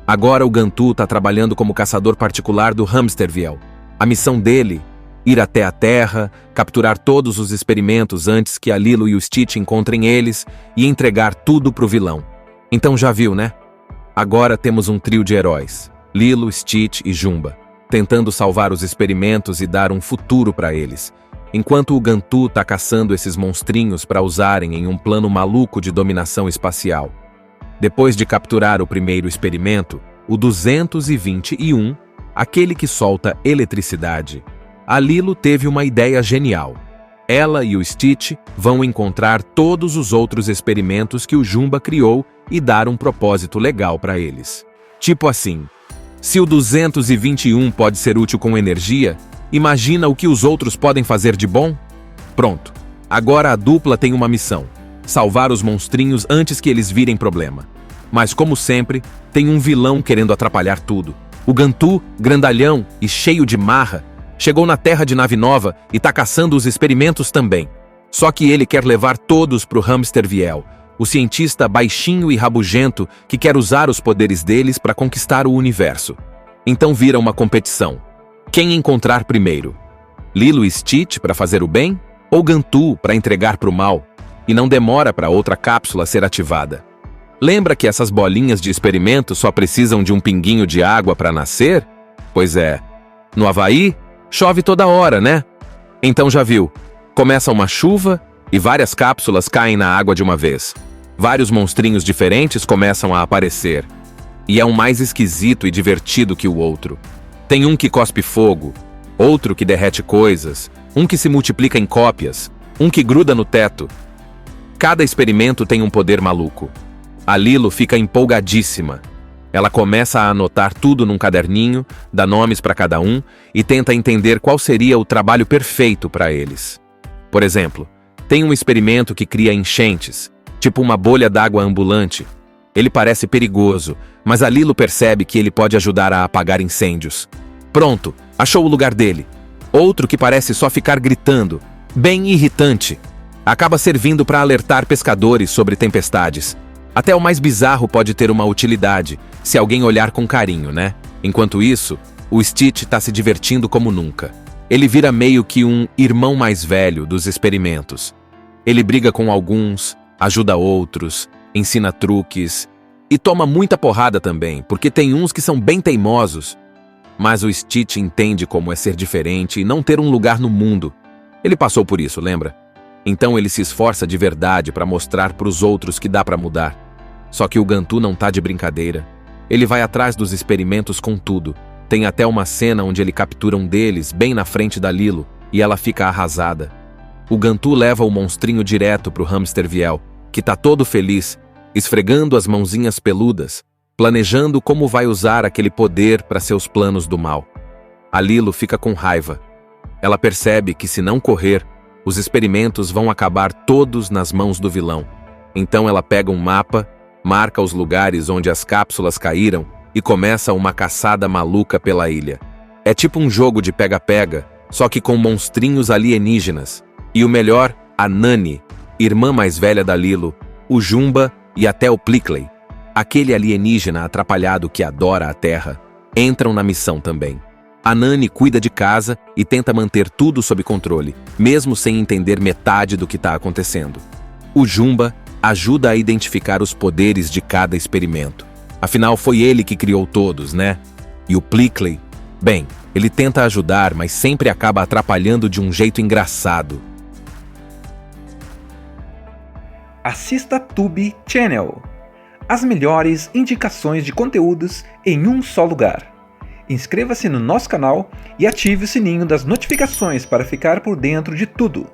Agora o Gantu está trabalhando como caçador particular do Hamsterviel. A missão dele, ir até a Terra, capturar todos os experimentos antes que a Lilo e o Stitch encontrem eles e entregar tudo pro vilão. Então já viu, né? Agora temos um trio de heróis, Lilo, Stitch e Jumba, tentando salvar os experimentos e dar um futuro para eles, enquanto o Gantu tá caçando esses monstrinhos para usarem em um plano maluco de dominação espacial. Depois de capturar o primeiro experimento, o 221, aquele que solta eletricidade, a Lilo teve uma ideia genial. Ela e o Stitch vão encontrar todos os outros experimentos que o Jumba criou e dar um propósito legal para eles. Tipo assim, se o 221 pode ser útil com energia, imagina o que os outros podem fazer de bom? Pronto. Agora a dupla tem uma missão: salvar os monstrinhos antes que eles virem problema. Mas como sempre, tem um vilão querendo atrapalhar tudo. O Gantu, grandalhão e cheio de marra, chegou na Terra de nave nova e tá caçando os experimentos também. Só que ele quer levar todos pro Hamsterviel, o cientista baixinho e rabugento que quer usar os poderes deles para conquistar o universo. Então vira uma competição. Quem encontrar primeiro? Lilo e Stitch para fazer o bem? Ou Gantu para entregar pro mal? E não demora para outra cápsula ser ativada. Lembra que essas bolinhas de experimento só precisam de um pinguinho de água para nascer? Pois é. No Havaí, chove toda hora, né? Então já viu. Começa uma chuva e várias cápsulas caem na água de uma vez. Vários monstrinhos diferentes começam a aparecer. E é um mais esquisito e divertido que o outro. Tem um que cospe fogo, outro que derrete coisas, um que se multiplica em cópias, um que gruda no teto. Cada experimento tem um poder maluco. A Lilo fica empolgadíssima. Ela começa a anotar tudo num caderninho, dá nomes para cada um e tenta entender qual seria o trabalho perfeito para eles. Por exemplo, tem um experimento que cria enchentes, tipo uma bolha d'água ambulante. Ele parece perigoso, mas a Lilo percebe que ele pode ajudar a apagar incêndios. Pronto, achou o lugar dele. Outro que parece só ficar gritando, bem irritante. Acaba servindo para alertar pescadores sobre tempestades. Até o mais bizarro pode ter uma utilidade, se alguém olhar com carinho, né? Enquanto isso, o Stitch está se divertindo como nunca. Ele vira meio que um irmão mais velho dos experimentos. Ele briga com alguns, ajuda outros, ensina truques e toma muita porrada também, porque tem uns que são bem teimosos. Mas o Stitch entende como é ser diferente e não ter um lugar no mundo. Ele passou por isso, lembra? Então ele se esforça de verdade para mostrar para os outros que dá para mudar. Só que o Gantu não tá de brincadeira. Ele vai atrás dos experimentos com tudo. Tem até uma cena onde ele captura um deles bem na frente da Lilo e ela fica arrasada. O Gantu leva o monstrinho direto pro Hamster Viel, que tá todo feliz, esfregando as mãozinhas peludas, planejando como vai usar aquele poder para seus planos do mal. A Lilo fica com raiva. Ela percebe que se não correr, os experimentos vão acabar todos nas mãos do vilão. Então ela pega um mapa, marca os lugares onde as cápsulas caíram e começa uma caçada maluca pela ilha. É tipo um jogo de pega-pega, só que com monstrinhos alienígenas. E o melhor, a Nani, irmã mais velha da Lilo, o Jumba e até o Plickley, aquele alienígena atrapalhado que adora a Terra, entram na missão também. A Nani cuida de casa e tenta manter tudo sob controle, mesmo sem entender metade do que está acontecendo. O Jumba ajuda a identificar os poderes de cada experimento. Afinal, foi ele que criou todos, né? E o Plickley? Bem, ele tenta ajudar, mas sempre acaba atrapalhando de um jeito engraçado. Assista Tube Channel. As melhores indicações de conteúdos em um só lugar. Inscreva-se no nosso canal e ative o sininho das notificações para ficar por dentro de tudo.